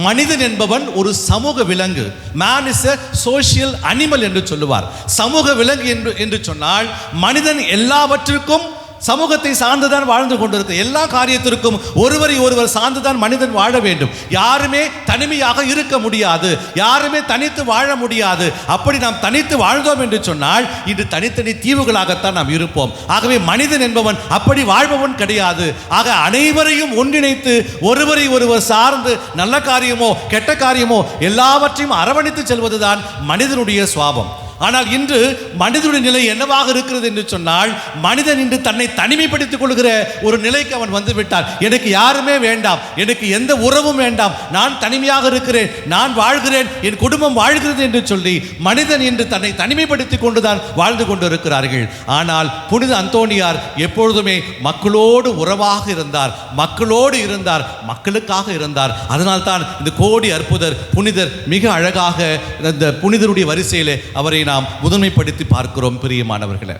மனிதன் என்பவன் ஒரு சமூக விலங்கு, man is a social animal என்று சொல்லுவார். சமூக விலங்கு என்று சொன்னால் மனிதன் எல்லாவற்றிற்கும் சமூகத்தை சார்ந்துதான் வாழ்ந்து கொண்டிருக்க, எல்லா காரியத்திற்கும் ஒருவரை ஒருவர் சார்ந்துதான் மனிதன் வாழ வேண்டும். யாருமே தனிமையாக இருக்க முடியாது, யாருமே தனித்து வாழ முடியாது. அப்படி நாம் தனித்து வாழ்ந்தோம் என்று சொன்னால் இன்று தனித்தனி தீவுகளாகத்தான் நாம் இருப்போம். ஆகவே மனிதன் என்பவன் அப்படி வாழ்பவன் கிடையாது. ஆக அனைவரையும் ஒன்றிணைத்து ஒருவரை ஒருவர் சார்ந்து நல்ல காரியமோ கெட்ட காரியமோ எல்லாவற்றையும் அரவணைத்து செல்வதுதான் மனிதனுடைய சுபாவம். ஆனால் இன்று மனிதனுடைய நிலை என்னவாக இருக்கிறது என்று சொன்னால், மனிதன் இன்று தன்னை தனிமைப்படுத்திக் கொள்கிற ஒரு நிலைக்கு அவன் வந்து விட்டான். எனக்கு யாருமே வேண்டாம், எனக்கு எந்த உறவும் வேண்டாம், நான் தனிமையாக இருக்கிறேன், நான் வாழ்கிறேன், என் குடும்பம் வாழ்கிறது என்று சொல்லி மனிதன் இன்று தன்னை தனிமைப்படுத்திக் கொண்டுதான் வாழ்ந்து கொண்டு இருக்கிறார்கள். ஆனால் புனித அந்தோனியார் எப்பொழுதுமே மக்களோடு உறவாக இருந்தார், மக்களோடு இருந்தார், மக்களுக்காக இருந்தார். அதனால்தான் இந்த கோடி அற்புதர் புனிதர் மிக அழகாக இந்த புனிதருடைய வரிசையிலே அவரை நாம் முதன்மைப்படுத்தி பார்க்கிறோம். பிரியமானவர்களே,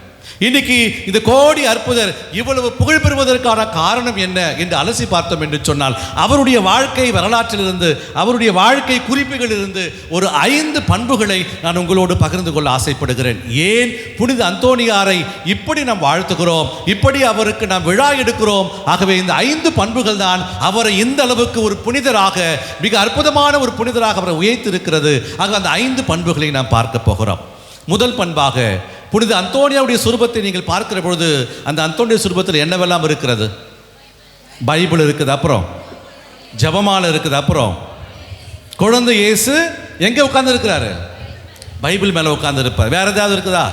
இன்னைக்கு இந்த கோடி அற்புதர் இவ்வளவு புகழ் பெறுவதற்கான காரணம் என்ன என்று அலசி பார்த்தோம் என்று சொன்னால், அவருடைய வாழ்க்கை வரலாற்றிலிருந்து, அவருடைய வாழ்க்கை குறிப்புகளிலிருந்து ஒரு 5 பண்புகளை நான் உங்களோடு பகிர்ந்து கொள்ள ஆசைப்படுகிறேன். ஏன் புனித அந்தோனியாரை இப்படி நாம் வாழ்த்துகிறோம், இப்படி அவருக்கு நாம் விழா எடுக்கிறோம்? ஆகவே இந்த 5 பண்புகள் தான் அவரை இந்த அளவுக்கு ஒரு புனிதராக, மிக அற்புதமான ஒரு புனிதராக அவரை உயர்த்திருக்கிறது. ஆக அந்த 5 பண்புகளை நாம் பார்க்க போகிறோம். முதல் பண்பாக புனித அந்தோனியாவுடைய சுரூபத்தை நீங்கள் பார்க்கிற பொழுது, அந்த அந்தோனிய சுரூபத்தில் என்னவெல்லாம் இருக்கிறது? பைபிள் இருக்குது, அப்புறம் ஜெபமாலை இருக்குது, அப்புறம் குழந்தை இயேசு எங்கே உட்கார்ந்து இருக்கிறாரு? பைபிள் மேலே உட்கார்ந்து இருப்பார். வேற ஏதாவது இருக்குதா?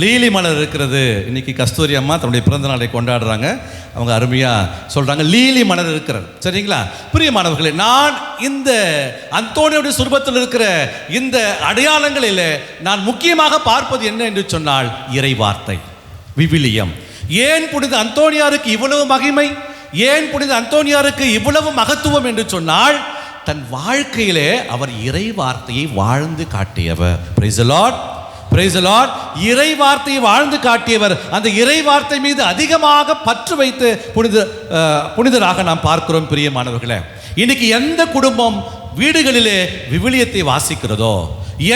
லீலி மலர் இருக்கிறது. இன்னைக்கு கஸ்தூரி அம்மா தன்னுடைய பிறந்த நாளை கொண்டாடுறாங்க. அவங்க அருமையாக சொல்கிறாங்க, லீலி மலர் இருக்கிறது. சரிங்களா? பிரியமானவர்களே, நான் இந்த அந்தோனியாவுடைய சுரூபத்தில் இருக்கிற இந்த அடையாளங்களில் நான் முக்கியமாக பார்ப்பது என்ன என்று சொன்னால், இறை வார்த்தை, விவிலியம். ஏன் புனித அந்தோனியாருக்கு இவ்வளவு மகிமை, ஏன் புனித அந்தோனியாருக்கு இவ்வளவு மகத்துவம் என்று சொன்னால், தன் வாழ்க்கையிலே அவர் இறை வார்த்தையை வாழ்ந்து காட்டியவர். Praise the Lord, praise the Lord. இறை வார்த்தையை வாழ்ந்து காட்டியவர். அந்த இறை வார்த்தை மீது அதிகமாக பற்று வைத்து புனிதராக நாம் பார்க்கிறோம். பிரியமானவர்களே, இன்னைக்கு எந்த குடும்பம் வீடுகளிலே விவிலியத்தை வாசிக்கிறதோ,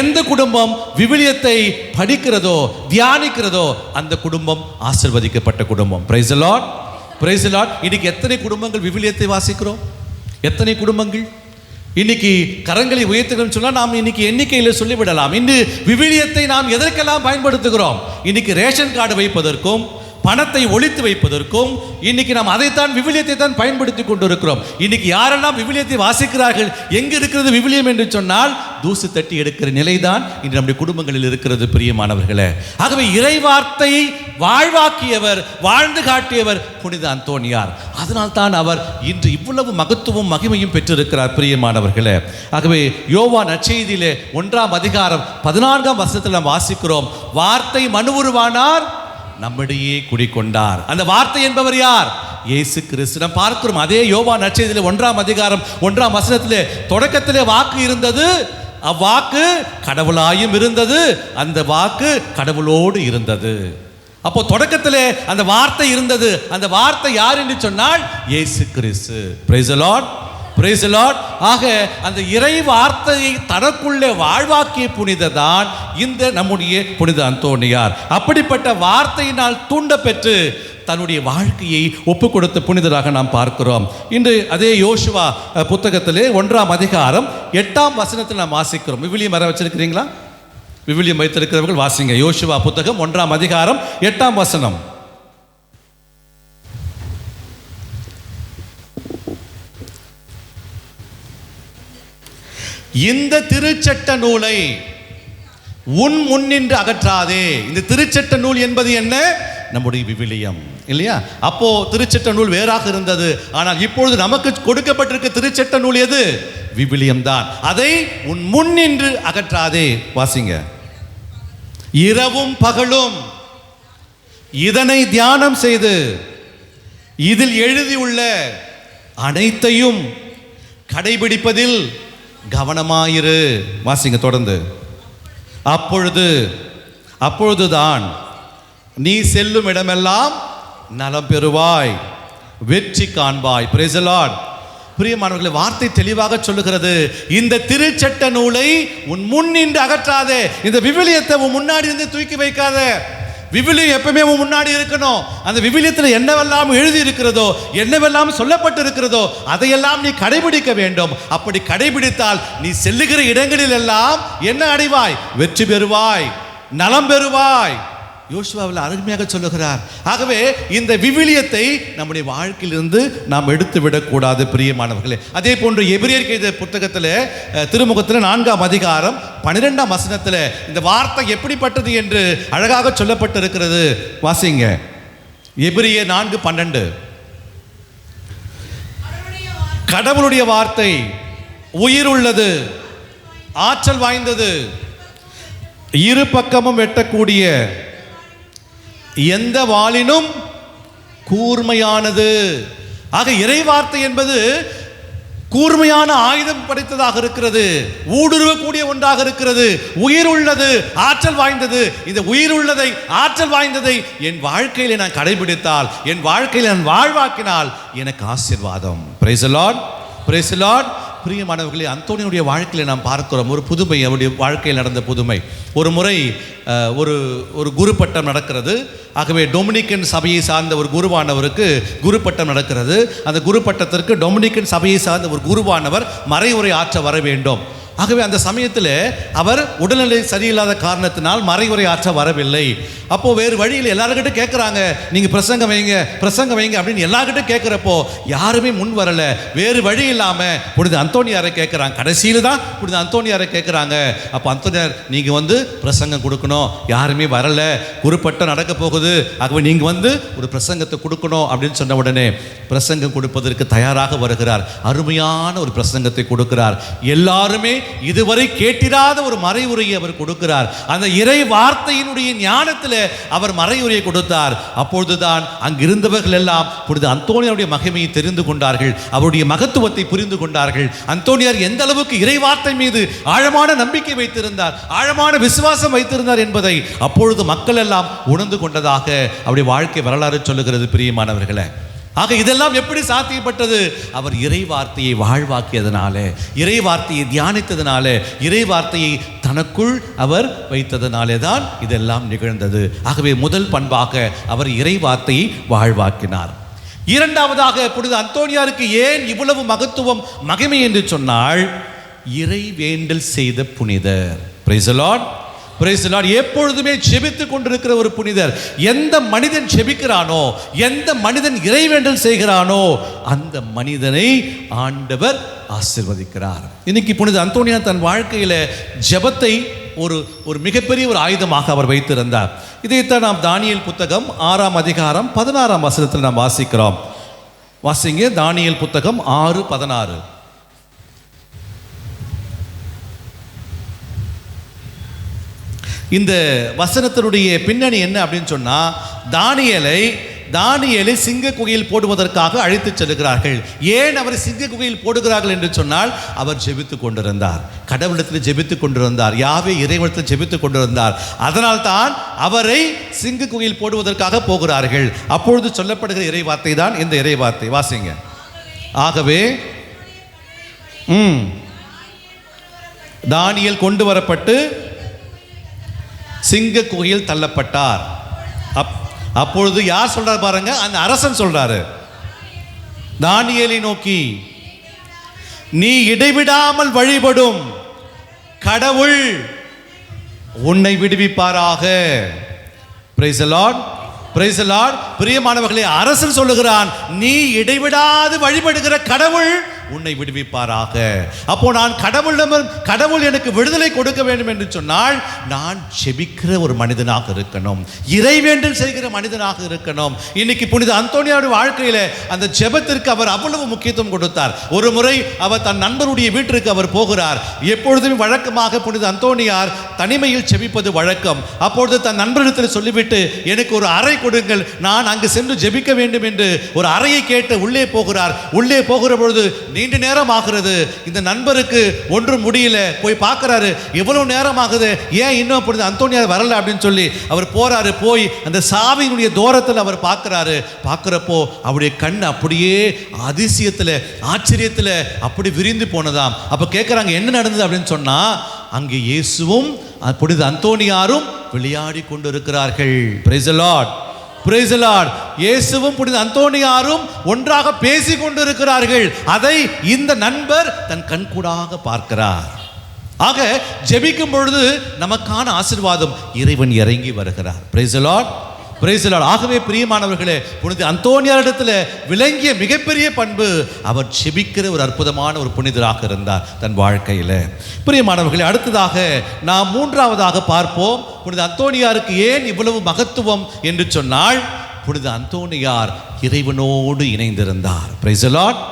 எந்த குடும்பம் விவிலியத்தை படிக்கிறதோ, தியானிக்கிறதோ, அந்த குடும்பம் ஆசீர்வதிக்கப்பட்ட குடும்பம். Price the Lord, praise the Lord. இன்னைக்கு எத்தனை குடும்பங்கள் விவிலியத்தை வாசிக்கிறோம்? எத்தனை குடும்பங்கள்? இன்னைக்கு கரங்களை உயர்த்துகிறோம் சொன்னால் நாம் இன்னைக்கு எண்ணிக்கையில் சொல்லிவிடலாம். இன்று விவிலியத்தை நாம் எதற்கெல்லாம் பயன்படுத்துகிறோம்? இன்னைக்கு ரேஷன் கார்டு வைப்பதற்கும், பணத்தை ஒழித்து வைப்பதற்கும் இன்னைக்கு நாம் அதைத்தான், விவிலியத்தை தான் பயன்படுத்தி கொண்டிருக்கிறோம். இன்னைக்கு யாரெல்லாம் விவிலியத்தை வாசிக்கிறார்கள், எங்கு இருக்கிறது விவிலியம் என்று சொன்னால் தூசு தட்டி எடுக்கிற நிலைதான் இன்று நம்முடைய குடும்பங்களில் இருக்கிறது. பிரியமானவர்களே, ஆகவே இறை வார்த்தையை வாழ்வாக்கியவர், வாழ்ந்து காட்டியவர் புனித அந்தோனியார். அதனால் தான் அவர் இன்று இவ்வளவு மகத்துவம் மகிமையும் பெற்றிருக்கிறார். பிரியமானவர்களே, ஆகவே யோவான் நற்செய்தியிலே 1ஆம் அதிகாரம் 14ஆம் வசனத்தில் நாம் வாசிக்கிறோம், வார்த்தை மனுவுருவானார், நம்மிடையே குடிக்கொண்டார். அந்த வார்த்தை என்பவர் யார்? இயேசு கிறிஸ்து. நாம் பார்க்கிறோம் அதே யோவான் நற்செய்தியிலே 1ஆம் அதிகாரம் 1ஆம் வசனத்திலே, தொடக்கத்திலே வாக்கு இருந்தது, அவ்வாக்கு கடவுளாயும் இருந்தது, அந்த வாக்கு கடவுளோடு இருந்தது. அப்போ தொடக்கத்திலே அந்த வார்த்தை இருந்தது. அந்த வார்த்தை யார் என்று சொன்னால் இயேசு கிறிஸ்து. Praise the Lord, praise the Lord. ஆக அந்த இறை வார்த்தையை தனக்குள்ளே வாழ்வாக்கிய புனிததான் இந்த நம்முடைய புனித அந்தோனியார். அப்படிப்பட்ட வார்த்தையினால் தூண்ட பெற்று தன்னுடைய வாழ்க்கையை ஒப்பு கொடுத்த புனிதராக நாம் பார்க்கிறோம். இன்று அதே யோசுவா புத்தகத்திலே 1ஆம் அதிகாரம் 8ஆம் வசனத்தில் நாம் வாசிக்கிறோம். விவிலியம் வர வச்சிருக்கிறீங்களா? விவிலியம் வைத்திருக்கிறவர்கள் வாசிங்க. யோசுவா புத்தகம் 1ஆம் அதிகாரம் 8ஆம் வசனம். இந்த திருச்சட்ட நூலை உன் முன்னின்று அகற்றாதே. இந்த திருச்சட்ட நூல் என்பது என்ன? நம்முடைய விவிலியம் இல்லையா? அப்போ திருச்சட்ட நூல் வேறாக இருந்தது. ஆனால் இப்பொழுது நமக்கு கொடுக்கப்பட்டிருக்க திருச்சட்ட நூல் எது? விவிலியம் தான். அதை உன் முன்னின்று அகற்றாதே. வாசிங்க. இரவும் பகலும் இதனை தியானம் செய்து இதில் எழுதியுள்ள அனைத்தையும் கடைபிடிப்பதில் கவனமாயிரு. வாசிங்க தொடர்ந்து. அப்பொழுதுதான் நீ செல்லும் இடமெல்லாம் நலம் பெறுவாய், வெற்றி காண்பாய். Price the Lord. பிரியமானவர்களே, வார்த்தை தெளிவாக சொல்லுகிறது, இந்த திருச்சட்ட நூலை உன் முன் நின்று அகற்றாதே. இந்த விவிலியத்தை உன் முன்னாடி இருந்து தூக்கி வைக்காத. விவிலியம் எப்பவுமே உன் முன்னாடி இருக்கணும். அந்த விவிலியத்தில் என்னவெல்லாம் எழுதி இருக்கிறதோ, என்னவெல்லாம் சொல்லப்பட்டு இருக்கிறதோ அதையெல்லாம் நீ கடைபிடிக்க வேண்டும். அப்படி கடைபிடித்தால் நீ செல்லுகிற இடங்களில் எல்லாம் என்ன அடைவாய்? வெற்றி பெறுவாய், நலம் பெறுவாய். யோசுவாவில் அருமையாக சொல்லுகிறார். ஆகவே இந்த விவிலியத்தை நம்முடைய வாழ்க்கையிலிருந்து நாம் எடுத்து விடக்கூடாது பிரியமானவர்களே. அதே போன்று எபிரேயர் எழுதிய புத்தகத்தில் திருமுகத்தில் 4ஆம் அதிகாரம் 12ஆம் வசனத்தில் இந்த வார்த்தை எப்படிப்பட்டது என்று அழகாக சொல்லப்பட்டிருக்கிறது. வாசிங்க. எபிரேயர் 4:12. கடவுளுடைய வார்த்தை உயிர் உள்ளது, ஆற்றல் வாய்ந்தது, இரு பக்கமும் வெட்டக்கூடிய எந்த வாளினும் கூர்மையானது. ஆக இறை வார்த்தை என்பது கூர்மையான ஆயுதம் படைத்ததாக இருக்கிறது, ஊடுருவக்கூடிய ஒன்றாக இருக்கிறது, உயிர் உள்ளது, ஆற்றல் வாய்ந்தது. இந்த உயிர் உள்ளதை, ஆற்றல் வாய்ந்ததை என் வாழ்க்கையில் நான் கடைபிடித்தால், என் வாழ்க்கையில் நான் வாழ்வாக்கினால் எனக்கு ஆசீர்வாதம். Price the Lord, praise the Lord. பிரியமானவர்களே, அந்தோனியுடைய வாழ்க்கையில் நாம் பார்க்கிறோம் ஒரு புதுமை, அவருடைய வாழ்க்கையில் நடந்த புதுமை. ஒரு முறை ஒரு குரு பட்டம் நடக்கிறது. ஆகவே டொமினிக்கன் சபையை சார்ந்த ஒரு குருவானவருக்கு குரு பட்டம் நடக்கிறது. அந்த குரு பட்டத்திற்கு டொமினிக்கன் சபையை சார்ந்த ஒரு குருவானவர் மறைவுரை ஆற்ற வர வேண்டும். ஆகவே அந்த சமயத்தில் அவர் உடல்நிலை சரியில்லாத காரணத்தினால் மறைவுரை ஆற்ற வரவில்லை. அப்போது வேறு வழியில் எல்லாருக்கிட்ட கேட்குறாங்க, நீங்கள் பிரசங்கம் வைங்க அப்படின்னு எல்லாருக்கிட்ட கேட்குறப்போ யாருமே முன் வரலை. வேறு வழி இல்லாமல் புனித அந்தோனியாரை கேட்குறாங்க. கடைசியில் தான் புனித அந்தோனியாரை கேட்குறாங்க. அப்போ அந்தோனியார், நீங்கள் பிரசங்கம் கொடுக்கணும், யாருமே வரலை, குருப்பட்டம் நடக்க போகுது, ஆகவே நீங்கள் ஒரு பிரசங்கத்தை கொடுக்கணும் அப்படின்னு சொன்ன உடனே பிரசங்கம் கொடுப்பதற்கு தயாராக வருகிறார். அருமையான ஒரு பிரசங்கத்தை கொடுக்கிறார். எல்லாருமே இதுவரை கேட்டிராத ஒரு மறைவுரையை அவர் கொடுக்கிறார். அந்த இறை வார்த்தையினுடைய ஞானத்தில் அவர் மறைவுரையை கொடுத்தார். அப்பொழுதுதான் அங்கிருந்தவர்கள் எல்லாம் புனித அந்தோனியாருடைய மகிமையை தெரிந்து கொண்டார்கள், அவருடைய மகத்துவத்தை புரிந்து கொண்டார்கள். அந்தோனியார் எந்த அளவுக்கு இறை வார்த்தை மீது ஆழமான நம்பிக்கை வைத்திருந்தார், ஆழமான விசுவாசம் வைத்திருந்தார் என்பதை அப்பொழுது மக்கள் எல்லாம் உணர்ந்து கொண்டதாக அவருடைய வாழ்க்கை வரலாறு சொல்லுகிறது பிரியமானவர்களே. ஆக இதெல்லாம் எப்படி சாத்தியப்பட்டது? அவர் இறை வார்த்தையை வாழ்வாக்கியதனாலே, இறை வார்த்தையை தியானித்ததனாலே, இறை வார்த்தையை தனக்குள் அவர் வைத்ததனாலே தான் இதெல்லாம் நிகழ்ந்தது. ஆகவே முதல் பண்பாக அவர் இறை வார்த்தையை வாழ்வாக்கினார். இரண்டாவதாக புனித அந்தோனியாருக்கு ஏன் இவ்வளவு மகத்துவம், மகிமை என்று சொன்னால், இறை வேண்டல் செய்த புனிதர். Price the Lord, praise the Lord. எப்பொழுதுமே ஜெபித்துக் கொண்டிருக்கிற ஒரு புனிதர். எந்த மனிதன் ஜெபிக்கிறானோ, எந்த மனிதன் இறைவேண்டல் செய்கிறானோ அந்த மனிதனை ஆண்டவர் ஆசீர்வதிக்கிறார். இன்னைக்கு புனித அந்தோனியார் தன் வாழ்க்கையில ஜெபத்தை ஒரு மிகப்பெரிய ஒரு ஆயுதமாக அவர் வைத்திருந்தார். இதைத்தான் நாம் தானியேல் புத்தகம் 6ஆம் அதிகாரம் 16ஆம் வசனத்தில் நாம் வாசிக்கிறோம். வாசிங்க, தானியேல் புத்தகம் 6:16. இந்த வசனத்தினுடைய பின்னணி என்ன அப்படின்னு சொன்னா, தானியேலை சிங்க குகையில் போடுவதற்காக அழைத்து செல்கிறார்கள். ஏன் அவர் சிங்க குகையில் போடுகிறார்கள் என்று சொன்னால், அவர் ஜெபித்துக் கொண்டிருந்தார், கடவுளத்தில் ஜெபித்துக் கொண்டிருந்தார், யாவே இறைவனத்தில் ஜெபித்துக் கொண்டிருந்தார். அதனால் தான் அவரை சிங்க குகையில் போடுவதற்காக போகிறார்கள். அப்பொழுது சொல்லப்படுகிற இறை வார்த்தை தான் இந்த இறை வார்த்தை. வாசிங்க. ஆகவே தானியேல் கொண்டு வரப்பட்டு சிங்க குகையில் தள்ளப்பட்டார். அப்பொழுது யார் சொல்றார் பாருங்க, அந்த அரசன் சொல்றாரு தானியேலை நோக்கி, நீ இடைவிடாமல் வழிபடும் கடவுள் உன்னை விடுவிப்பாராக. Praise the Lord, praise the Lord. பிரியமானவர்களே, அரசன் சொல்லுகிறான், நீ இடைவிடாது வழிபடுகிற கடவுள் உன்னை விடுவிப்பாராக. அப்போ நான் கடவுள் எனக்கு விடுதலை கொடுக்க வேண்டும் என்று சொன்னால் நான் ஜெபிக்கிற ஒரு மனிதனாக இருக்கணும், இறைவேண்டல் செய்கிற மனிதனாக இருக்கணும். இன்னைக்கு புனித அந்தோனியாருடைய வாழ்க்கையில அந்த ஜெபத்திற்கு அவர் அவ்வளவு முக்கியத்துவம் கொடுத்தார். ஒரு முறை அவர் தன் நண்பருடைய வீட்டிற்கு அவர் போகிறார். எப்பொழுதும் வழக்கமாக புனித அந்தோனியார் தனிமையில் ஜெபிப்பது வழக்கம். அப்பொழுது தன் நண்பரிடத்தில் சொல்லிவிட்டு எனக்கு ஒரு அறை கொடுங்கள், நான் அங்கு சென்று ஜெபிக்க வேண்டும் என்று ஒரு அறையை கேட்டு உள்ளே போகிறார். உள்ளே போகிற பொழுது நீண்ட நேரம் ஆகிறது. இந்த நண்பருக்கு ஒன்றும் முடியல. போய் பார்க்கிறாரு, எவ்வளவு நேரம் ஆகுது, ஏன் இன்னும் புனித அந்தோனியார் வரல அப்படின்னு சொல்லி அவர் போறாரு. போய் அந்த சாவியினுடைய தூரத்தில் அவர் பார்க்கிறாரு. பார்க்கிறப்போ அவருடைய கண் அப்படியே அதிசயத்துல ஆச்சரியத்துல அப்படி விரிந்து போனதாம். அப்ப கேட்கிறாங்க என்ன நடந்தது அப்படின்னு சொன்னா, அங்கே இயேசுவும் புனித அந்தோனியாரும் விளையாடி கொண்டு இருக்கிறார்கள். Price the Lord, praise the Lord. இயேசுவும் புனித அந்தோனியாரும் ஒன்றாக பேசி கொண்டு இருக்கிறார்கள். அதை இந்த நண்பர் தன் கண்கூடாக பார்க்கிறார். ஆக ஜெபிக்கும் பொழுது நமக்கான ஆசீர்வாதம் இறைவன் இறங்கி வருகிறார். Price the Lord, praise the Lord. ஆகவே பிரியமானவர்களே, புனித அந்தோனியாரிடத்தில் விளங்கிய மிகப்பெரிய பண்பு அவர் ஜெபிக்கிற ஒரு அற்புதமான ஒரு புனிதராக இருந்தார் தன் வாழ்க்கையில். பிரியமானவர்களே, அடுத்ததாக நாம் மூன்றாவதாக பார்ப்போம், புனித அந்தோனியாருக்கு ஏன் இவ்வளவு மகத்துவம் என்று சொன்னால், புனித அந்தோனியார் இறைவனோடு இணைந்திருந்தார். Praise the Lord,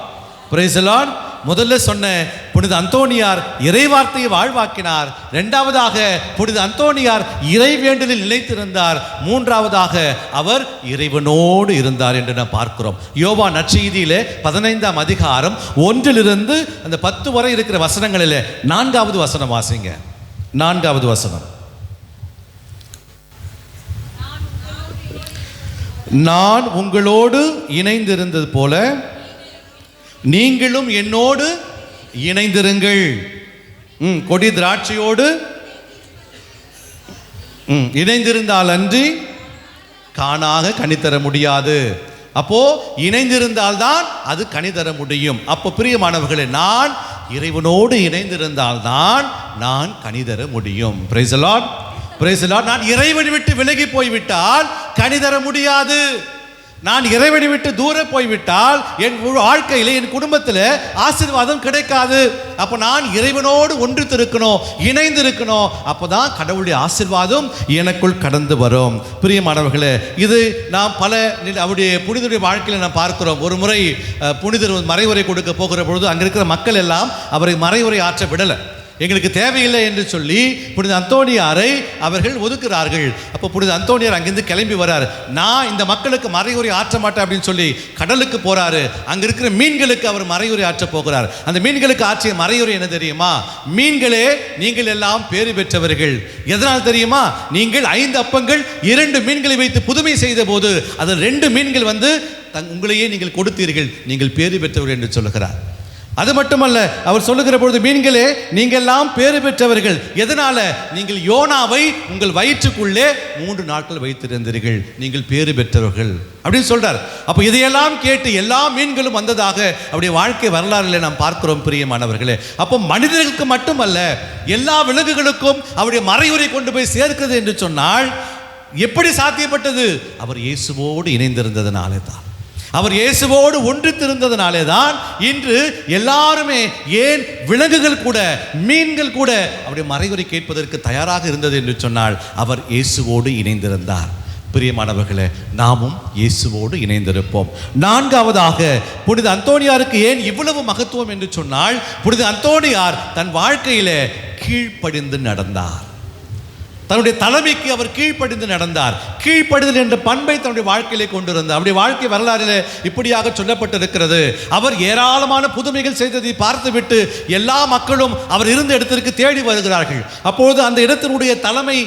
praise the Lord. முதல்ல சொன்ன புனித அந்தோனியார் இறைவார்த்தையை வாழ்வாக்கினார். இரண்டாவதாக புனித அந்தோனியார் இறைவேண்டலில் நிலைத்திருந்தார். மூன்றாவதாக அவர் இறைவனோடு இருந்தார் என்று நாம் பார்க்கிறோம். யோவான் நற்செய்தியிலே 15ஆம் அதிகாரம் 1 அந்த 10 வரை இருக்கிற வசனங்களிலே 4வது வசனம் வாசிங்க. 4வது வசனம். நான் உங்களோடு இணைந்திருந்தது போல நீங்களும் என்னோடு இணைந்திருங்கள். கொடி திராட்சையோடு இணைந்திருந்தால் அன்றி காணாக கனி தர முடியாது. அப்போ இணைந்திருந்தால்தான் அது கனி தர முடியும். அப்போ பிரியமானவர்களே, நான் இறைவனோடு இணைந்திருந்தால்தான் நான் கனி தர முடியும். Price the Lord, praise the Lord. நான் இறைவனை விட்டு விலகி போய்விட்டால் கனி தர முடியாது. நான் இறைவனை விட்டு தூர போய்விட்டால் என் வாழ்க்கையில் என் குடும்பத்தில் ஆசீர்வாதம் கிடைக்காது. அப்போ நான் இறைவனோடு ஒன்றித்திருக்கணும், இணைந்திருக்கணும். அப்போதான் கடவுளுடைய ஆசீர்வாதம் எனக்குள் கடந்து வரும். பிரியமானவர்களே, இது நாம் பல அவருடைய புனிதருடைய வாழ்க்கையில் நாம் பார்க்கிறோம். ஒரு முறை புனிதர் மறைவுரை கொடுக்க போகிற பொழுது அங்கே இருக்கிற மக்கள் எல்லாம் அவரை மறைவுரை ஆற்ற விடலை. எங்களுக்கு தேவையில்லை என்று சொல்லி புனித அந்தோனியாரை அவர்கள் ஒதுக்குறார்கள். அப்போ புனித அந்தோனியார் அங்கிருந்து கிளம்பி வரார். நான் இந்த மக்களுக்கு மறையுரை ஆற்ற மாட்டேன் அப்படின்னு சொல்லி கடலுக்கு போறாரு. அங்க இருக்கிற மீன்களுக்கு அவர் மறையுரை ஆற்ற போகிறார். அந்த மீன்களுக்கு ஆற்றிய மறையுரை என்ன தெரியுமா? மீன்களே, நீங்கள் எல்லாம் பேறு பெற்றவர்கள். எதனால் தெரியுமா? நீங்கள் 5 அப்பங்கள் 2 மீன்களை வைத்து புதுமை செய்த போது அதில் 2 மீன்கள் உங்களையே நீங்கள் கொடுத்தீர்கள், நீங்கள் பேறு பெற்றவர்கள் என்று சொல்லுகிறார். அது மட்டுமல்ல, அவர் சொல்லுகிற பொழுது, மீன்களே நீங்கள் எல்லாம் பேறு பெற்றவர்கள். எதனால? நீங்கள் யோனாவை உங்கள் வயிற்றுக்குள்ளே 3 நாட்கள் வைத்திருந்தீர்கள், நீங்கள் பேறு பெற்றவர்கள் அப்படின்னு சொல்றார். அப்போ இதையெல்லாம் கேட்டு எல்லா மீன்களும் வந்ததாக அவருடைய வாழ்க்கை வரலாறுல நாம் பார்க்கிறோம். பிரியமானவர்களே, அப்போ மனிதர்களுக்கு மட்டுமல்ல எல்லா விலங்குகளுக்கும் அவருடைய மறையுரை கொண்டு போய் சேர்க்கிறது என்று சொன்னால் எப்படி சாத்தியப்பட்டது? அவர் இயேசுவோடு இணைந்திருந்ததனாலே தான், அவர் இயேசுவோடு ஒன்றித்திருந்ததனாலே தான் இன்று எல்லாருமே, ஏன் விலங்குகள் கூட மீன்கள் கூட அவருடைய மறைவுரை கேட்பதற்கு தயாராக இருந்தது என்று சொன்னால் அவர் இயேசுவோடு இணைந்திருந்தார். பிரியமானவர்களே, நாமும் இயேசுவோடு இணைந்திருப்போம். 4வதாக புனித அந்தோனியாருக்கு ஏன் இவ்வளவு மகத்துவம் என்று சொன்னால், புனித அந்தோனியார் தன் வாழ்க்கையிலே கீழ்ப்படிந்து நடந்தார். தன்னுடைய தலைமைக்கு அவர் கீழ்ப்படிந்து நடந்தார். கீழ்ப்படிதல் என்ற பண்பை தன்னுடைய வாழ்க்கையிலே கொண்டிருந்தார். அவருடைய வாழ்க்கை வரலாறிலே இப்படியாக சொல்லப்பட்டிருக்கிறது. அவர் ஏராளமான புதுமைகள் செய்ததை பார்த்துவிட்டு எல்லா மக்களும் அவர் இருந்த இடத்திற்கு தேடி வருகிறார்கள். அப்பொழுது அந்த இடத்தினுடைய தலைமை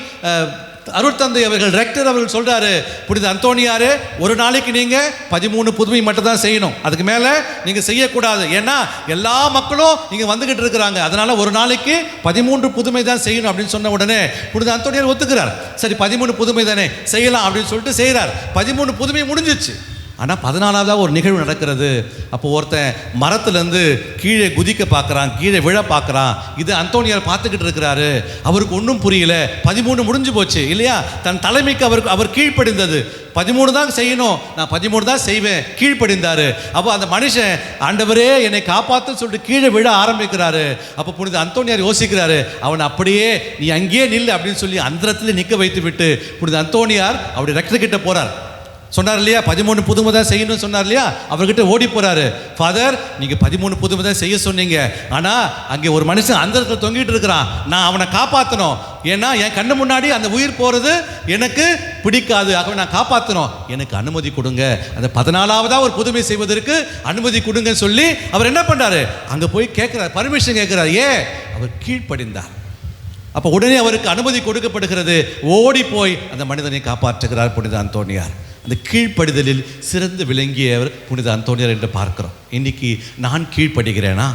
அருட்தந்தை அவர்கள், ரெக்டர் அவர்கள் சொல்றாரு, புனித அந்தோனியாரே, ஒரு நாளைக்கு நீங்க 13 புதுமை மட்டும் தான் செய்யணும், அதுக்கு மேல நீங்க செய்யக்கூடாது. ஏன்னா எல்லா மக்களும் நீங்க வந்துகிட்டு இருக்கிறாங்க, அதனால ஒரு நாளைக்கு 13 புதுமை தான் செய்யணும் அப்படின்னு சொன்ன உடனே புனித அந்தோனியார் ஒத்துக்கிறார். சரி, 13 புதுமை தானே செய்யலாம் அப்படின்னு சொல்லிட்டு செய்யறார். 13 புதுமை முடிஞ்சிச்சு. ஆனால் 14ஆவதாக ஒரு நிகழ்வு நடக்கிறது. அப்போ ஒருத்தன் மரத்துலேருந்து கீழே குதிக்க பார்க்குறான், கீழே விழ பார்க்குறான். இது அந்தோனியார் பார்த்துக்கிட்டு இருக்கிறாரு. அவருக்கு ஒன்றும் புரியல. 13 முடிஞ்சு போச்சு இல்லையா? தன் தலைமைக்கு அவர் கீழ்ப்படிந்தது. 13 தான் செய்யணும், நான் 13 தான் செய்வேன், கீழ்ப்படிந்தாரு. அப்போ அந்த மனுஷன் ஆண்டவரே என்னை காப்பாற்றுன்னு சொல்லிட்டு கீழே விழ ஆரம்பிக்கிறாரு. அப்போ புனித அந்தோனியார் யோசிக்கிறாரு, அவன் அப்படியே நீ அங்கேயே நில்லு அப்படின்னு சொல்லி அந்த இடத்துல நிற்க வைத்து விட்டு புனித அந்தோனியார் அவருடைய ரெக்டர்கிட்ட போறார். சொன்னார் இல்லையா, 13 புதுமை தான் செய்யணும்னு சொன்னார் இல்லையா? அவர்கிட்ட ஓடி போறாரு. ஃபாதர், நீங்க 13 புதுமை தான் செய்ய சொன்னீங்க, ஆனா அங்கே ஒரு மனுஷன் அந்த இடத்துல தொங்கிட்டு இருக்கிறான், நான் அவனை காப்பாற்றணும். ஏன்னா என் கண்ணு முன்னாடி அந்த உயிர் போறது எனக்கு பிடிக்காது, ஆகவே நான் காப்பாற்றணும், எனக்கு அனுமதி கொடுங்க, அந்த 14ஆவதா ஒரு புதுமை செய்வதற்கு அனுமதி கொடுங்கன்னு சொல்லி அவர் என்ன பண்றாரு, அங்க போய் கேட்கிறார், பர்மிஷன் கேட்கிறார். ஏன்? அவர் கீழ்ப்படிந்தார். அப்போ உடனே அவருக்கு அனுமதி கொடுக்கப்படுகிறது. ஓடி போய் அந்த மனிதனை காப்பாற்றுகிறார் புனித அந்தோனியார். அந்த கீழ்ப்படிதலில் சிறந்து விளங்கியவர் புனித அந்தோனியார் என்று பார்க்கிறோம். இன்னைக்கு நான் கீழ்ப்படுகிறேனா?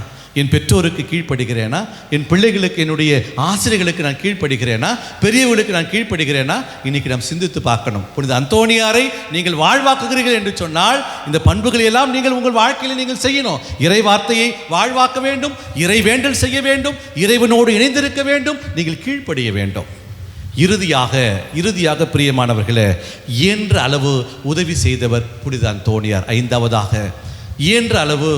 என் பெற்றோருக்கு கீழ்ப்படுகிறேனா? என் பிள்ளைகளுக்கு, என்னுடைய ஆசிரியர்களுக்கு நான் கீழ்ப்படுகிறேனா? பெரியவர்களுக்கு நான் கீழ்ப்படுகிறேனா? இன்னைக்கு நாம் சிந்தித்து பார்க்கணும். புனித அந்தோனியாரை நீங்கள் வாழ்வாக்குகிறீர்கள் என்று சொன்னால் இந்த பண்புகளை எல்லாம் நீங்கள் உங்கள் வாழ்க்கையில் நீங்கள் செய்யணும். இறை வார்த்தையை வாழ்வாக்க வேண்டும், இறை வேண்டல் செய்ய வேண்டும், இறைவனோடு இணைந்திருக்க வேண்டும், நீங்கள் கீழ்ப்படிய வேண்டும். இறுதியாக பிரியமானவர்களே, இயன்ற அளவு உதவி செய்தவர் புனித அந்தோனியார். 5ஆவதாக இயன்ற அளவு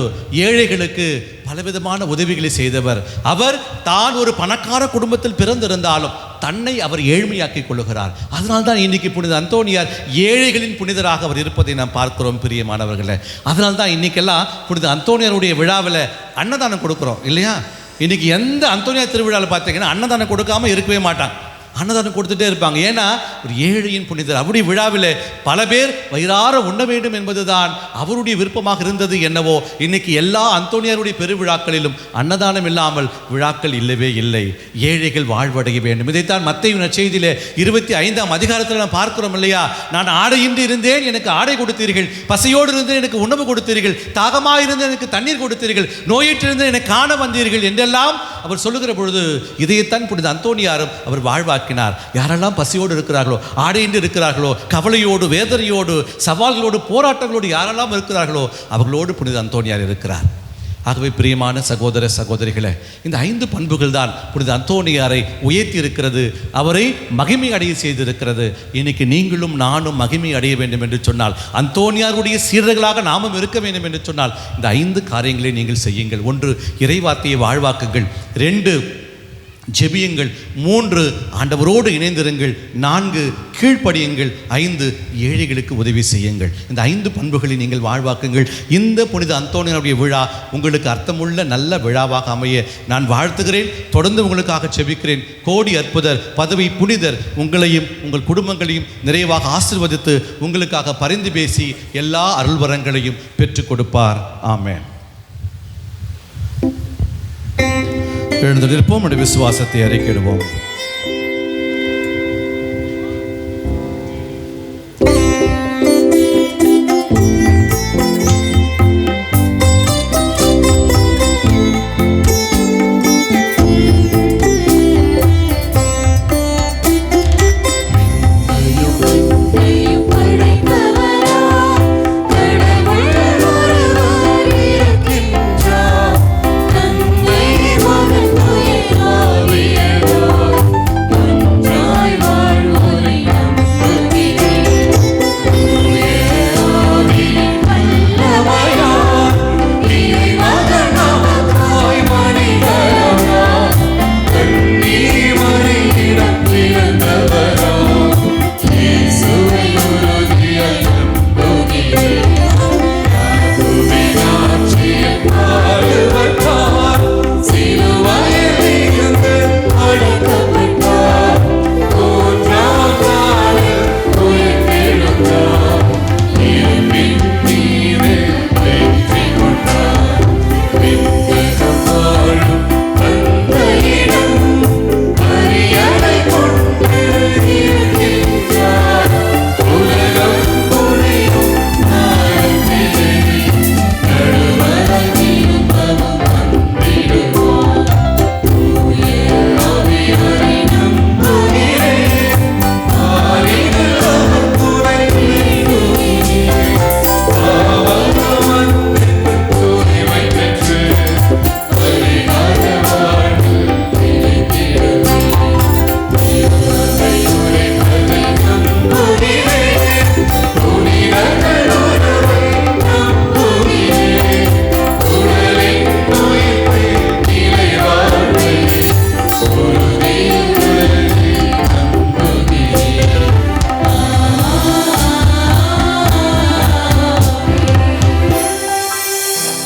ஏழைகளுக்கு பலவிதமான உதவிகளை செய்தவர். அவர் தான் ஒரு பணக்கார குடும்பத்தில் பிறந்திருந்தாலும் தன்னை அவர் ஏழ்மையாக்கிக் கொள்ளுகிறார். அதனால்தான் இன்னைக்கு புனித அந்தோனியார் ஏழைகளின் புனிதராக அவர் இருப்பதை நாம் பார்க்கிறோம் பிரியமானவர்களே. அதனால்தான் இன்னைக்கெல்லாம் புனித அந்தோனியாருடைய விழாவில் அன்னதானம் கொடுக்குறோம் இல்லையா? இன்னைக்கு எந்த அந்தோனியார் திருவிழாவில் பார்த்தீங்கன்னா அன்னதானம் கொடுக்காம இருக்கவே மாட்டாங்க, அன்னதானம் கொடுத்துட்டே இருப்பாங்க. ஏன்னா ஒரு ஏழையின் புனிதர். அவருடைய விழாவில் பல பேர் வயிறார உண்ண வேண்டும் என்பதுதான் அவருடைய விருப்பமாக இருந்தது. என்னவோ இன்னைக்கு எல்லா அந்தோனியாருடைய பெருவிழாக்களிலும் அன்னதானம் இல்லாமல் விழாக்கள் இல்லவே இல்லை. ஏழைகள் வாழ்வடைய வேண்டும். இதைத்தான் மத்தேயு நற்செய்தியிலே 25ஆம் அதிகாரத்தில் நாம் பார்க்கிறோம் இல்லையா? நான் ஆடையின்றி இருந்தேன், எனக்கு ஆடை கொடுத்தீர்கள், பசியோடு இருந்தேன், எனக்கு உணவு கொடுத்தீர்கள், தாகமாக இருந்தேன், எனக்கு தண்ணீர் கொடுத்தீர்கள், நோயிற்றிருந்தேன், எனக்கு காண வந்தீர்கள் என்றெல்லாம் அவர் சொல்லுகிற பொழுது இதைத்தான் புனித அந்தோனியாரும் அவர் வாழ்வாக்கினார். யாரெல்லாம் பசியோடு இருக்கிறார்களோ, ஆடையின்றி இருக்கிறார்களோ, கவலையோடு, வேதனையோடு, சவால்களோடு, போராட்டங்களோடு யாரெல்லாம் இருக்கிறார்களோ அவர்களோடு புனித அந்தோனியார் இருக்கிறார். ஆகவே பிரியமான சகோதர சகோதரிகளே, இந்த 5 பண்புகள் தான் புனித அந்தோனியாரை உயர்த்தி இருக்கிறது, அவரை மகிமை அடைய செய்திருக்கிறது. இன்னைக்கு நீங்களும் நானும் மகிமை அடைய வேண்டும் என்று சொன்னால், அந்தோனியாருடைய சீடர்களாக நாமும் இருக்க வேண்டும் என்று சொன்னால் இந்த 5 காரியங்களை நீங்கள் செய்யுங்கள். 1, இறைவார்த்தையை வாழ்வாக்குங்கள். 2, ஜெபியுங்கள். 3, ஆண்டவரோடு இணைந்திருங்கள். 4, கீழ்ப்படியுங்கள். 5, ஏழைகளுக்கு உதவி செய்யுங்கள். இந்த 5 பண்புகளை நீங்கள் வாழ்வாக்குங்கள். இந்த புனித அந்தோனியாருடைய விழா உங்களுக்கு அர்த்தமுள்ள நல்ல விழாவாக அமைய நான் வாழ்த்துகிறேன். தொடர்ந்து உங்களுக்காக ஜெபிக்கிறேன். கோடி அற்புதர் பதவி புனிதர் உங்களையும் உங்கள் குடும்பங்களையும் நிறைவாக ஆசீர்வதித்து உங்களுக்காக பரிந்து பேசி எல்லா அருள்வரங்களையும் பெற்றுக் கொடுப்பார். ஆமென். எழுந்து நிற்போம், நம்முடைய விசுவாசத்தை அறிக்கையிடுவோம். தந்தை மகன் தூய ஆவியானவர்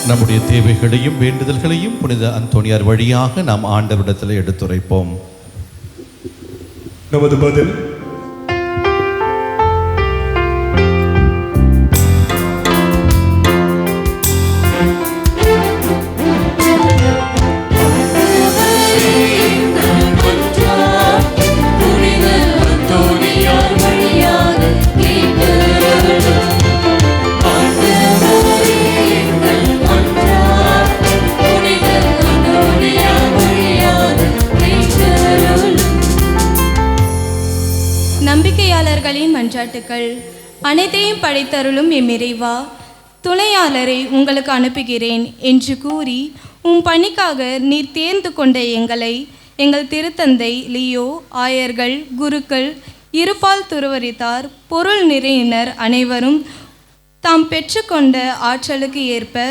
நம்முடைய தேவைகளையும் வேண்டுதல்களையும் புனித அந்தோணியார் வழியாக நாம் ஆண்டவரிடத்தில் எடுத்துரைப்போம். நமது பதில்: நம்பிக்கையாளர்களின் மன்றாட்டுக்கள். அனைத்தையும் படைத்தருளும் எம் இறைவா, துணையாளரை உங்களுக்கு அனுப்புகிறேன் என்று கூறி உம் பணிக்காக நீர் தேர்ந்து கொண்ட எங்களை, எங்கள் திருத்தந்தை லியோ, ஆயர்கள், குருக்கள், இருபால் துறவரித்தார், பொருள் நிறையினர் அனைவரும் தாம் பெற்றுக்கொண்ட ஆற்றலுக்கு ஏற்ப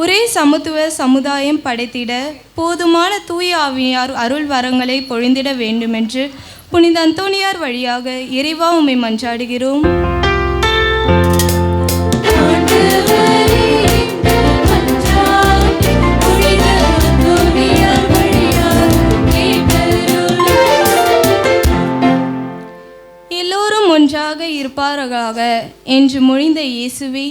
ஒரே சமத்துவ சமுதாயம் படைத்திட போதுமான தூய ஆவியார் அருள் வரங்களை பொழிந்திட வேண்டுமென்று புனித அந்தோணியார் வழியாக இறைவா உம்மை மன்றாடுகிறோம். எல்லோரும் ஒன்றாக இருப்பார்களாக என்று மொழிந்த இயேசுவே,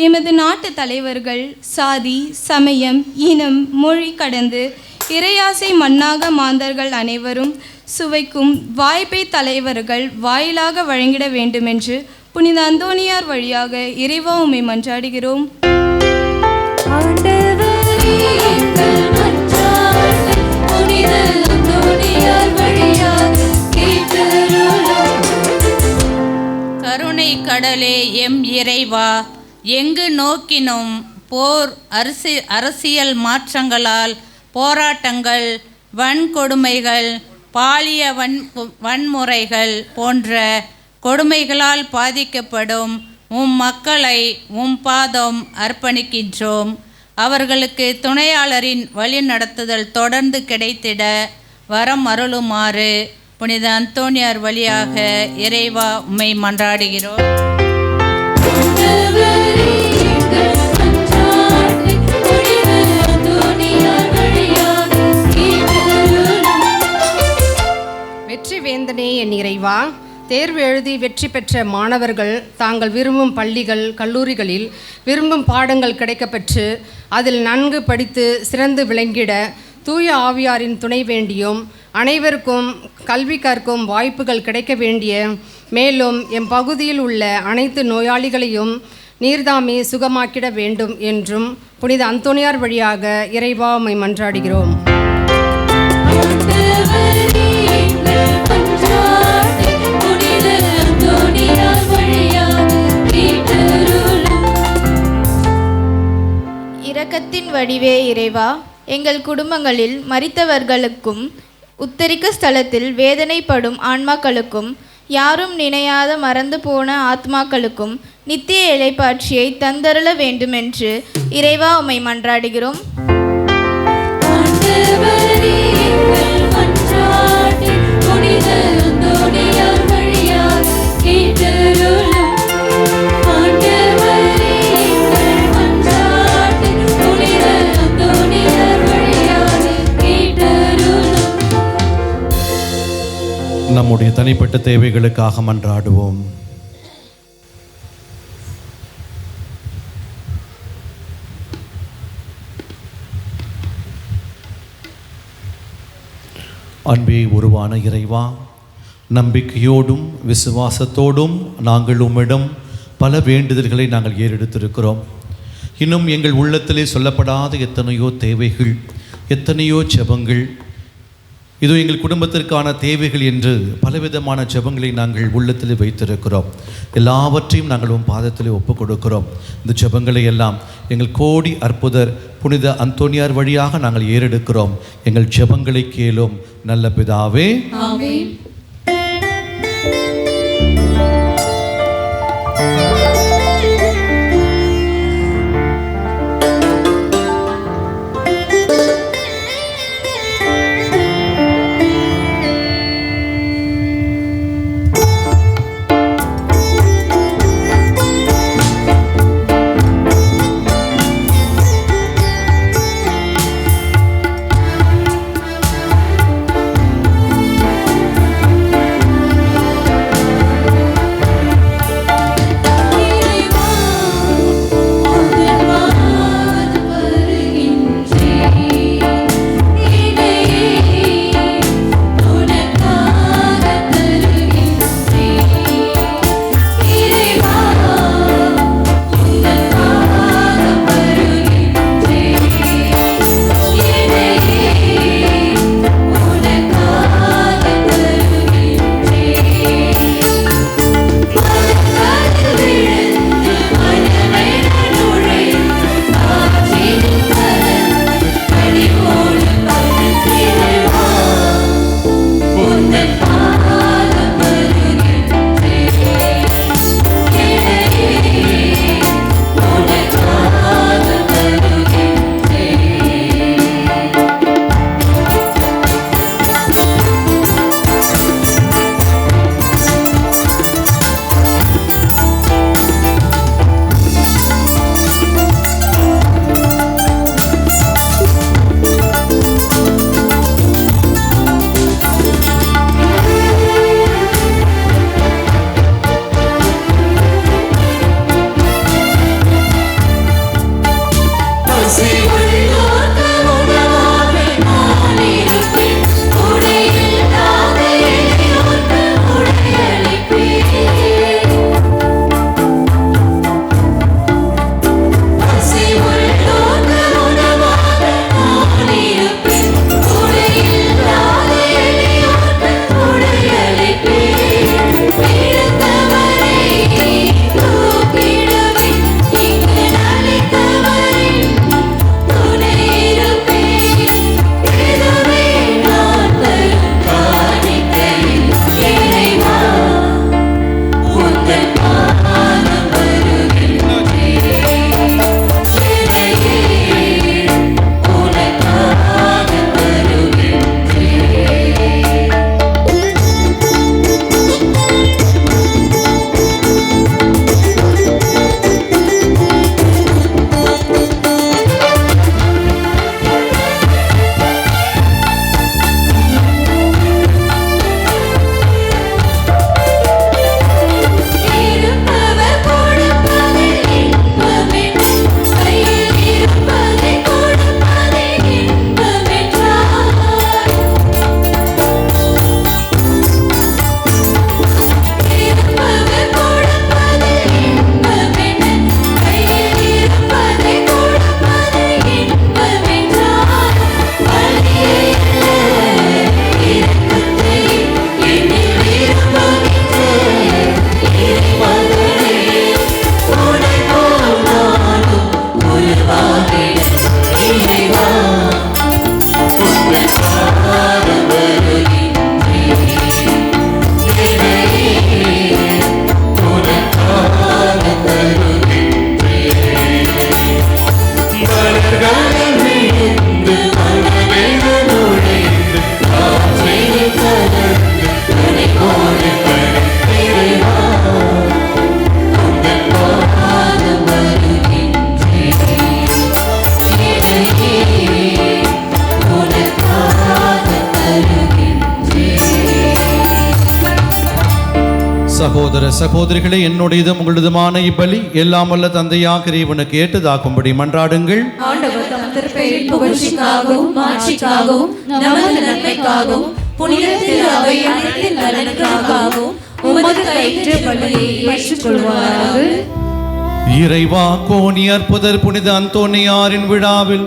எமது நாட்டு தலைவர்கள் சாதி, சமயம், இனம், மொழி கடந்து இறையாசை மண்ணாக மாந்தர்கள் அனைவரும் சுவைக்கும் வாய்ப்பை தலைவர்கள் வாயிலாக வழங்கிட வேண்டுமென்று புனித அந்தோணியார் வழியாக இறைவா உம்மை மன்றாடுகிறோம். கருணை கடலே எம் இறைவா, எங்கு நோக்கினும் போர், அரசியல் மாற்றங்களால் போராட்டங்கள், வன்கொடுமைகள், பாலிய வன்முறைகள் போன்ற கொடுமைகளால் பாதிக்கப்படும் உம் மக்களை உம் பாதம் அர்ப்பணிக்கின்றோம். அவர்களுக்கு துணையாளரின் வழிநடத்துதல் தொடர்ந்து கிடைத்திட வரம் அருளுமாறு புனித அந்தோணியார் வழியாக இறைவா உம்மை மன்றாடுகிறோம். வெற்றி வேந்தனே என் இறைவா, தேர்வு எழுதி வெற்றி பெற்ற மாணவர்கள் தாங்கள் விரும்பும் பள்ளிகள், கல்லூரிகளில் விரும்பும் பாடங்கள் கிடைக்கப்பெற்று அதில் நன்கு படித்து சிறந்து விளங்கிட தூய ஆவியாரின் துணை வேண்டியும், அனைவருக்கும் கல்வி கற்கும் வாய்ப்புகள் கிடைக்க வேண்டிய, மேலும் எம் பகுதியில் உள்ள அனைத்து நோயாளிகளையும் நீர்தாமே சுகமாக்கிட வேண்டும் என்றும் புனித அந்தோணியார் வழியாக இறைவா உம்மை மன்றாடுகிறோம். இரக்கத்தின் வடிவே இறைவா, எங்கள் குடும்பங்களில் மரித்தவர்களுக்கும் உத்தரிக்க ஸ்தலத்தில் வேதனைப்படும் ஆன்மாக்களுக்கும் யாரும் நினையாத மறந்து போன ஆத்மாக்களுக்கும் நித்திய இளைப்பாட்சியை தந்தருள வேண்டுமென்று இறைவா உம்மை மன்றாடுகிறோம். நம்முடைய தனிப்பட்ட தேவைகளுக்காக மன்றாடுவோம். அன்பே உருவான இறைவா, நம்பிக்கையோடும் விசுவாசத்தோடும் நாங்கள் உம்மிடம் பல வேண்டுதல்களை நாங்கள் ஏறெடுத்திருக்கிறோம். இன்னும் எங்கள் உள்ளத்திலே சொல்லப்படாத எத்தனையோ தேவைகள், எத்தனையோ ஜெபங்கள், இதோ எங்கள் குடும்பத்திற்கான தேவைகள் என்று பலவிதமான ஜெபங்களை நாங்கள் உள்ளத்தில் வைத்திருக்கிறோம். எல்லாவற்றையும் நாங்கள் உன் பாதத்திலே ஒப்புக் கொடுக்கிறோம். இந்த ஜெபங்களை எல்லாம் எங்கள் கோடி அற்புதர் புனித அந்தோணியார் வழியாக நாங்கள் ஏறெடுக்கிறோம். எங்கள் ஜெபங்களை கேளும் நல்ல பிதாவே. ஆமென். சகோதர சகோதரிகளே, என்னுடையதும் உங்களதுமான இப்பலி எல்லாம் வல்ல தந்தையாக இறைவனுக்கு ஏற்றதாக்கும்படி மன்றாடுங்கள். ஆண்டவர் தம் திருப்பெயரின் புகழ்ச்சிக்காகவும் மாட்சிக்காகவும் நமது நன்மைக்காகவும் புனித திரு அவை அனைத்தின் நலனுக்காகவும் உமது கையிற்று பலியை ஏற்றுக்கொள்வாராக. இறைவா, கோணி அற்புதர் புனித அந்தோனியாரின் விழாவில்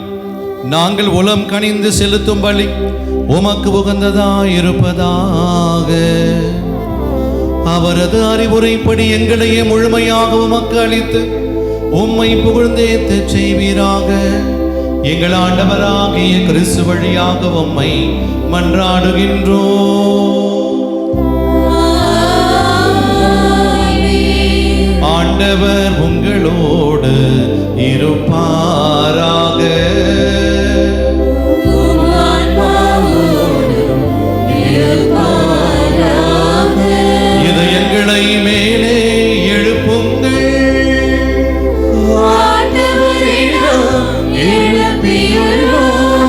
நாங்கள் உளம் கனிந்து செலுத்தும் பலி உமக்கு உகந்ததாயிருப்பதாக. அவரது அறிவுரைப்படி எங்களையே முழுமையாக உமக்கு அளித்து உம்மை புகழ்ந்தேத்தச் செய்வீராக. எங்கள் ஆண்டவராகிய கிறிஸ்து வழியாக உம்மை மன்றாடுகின்றோம். ஆண்டவர் உங்களோடு இருப்பாராக. இதயங்களை மேலே எழுப்புங்கள்.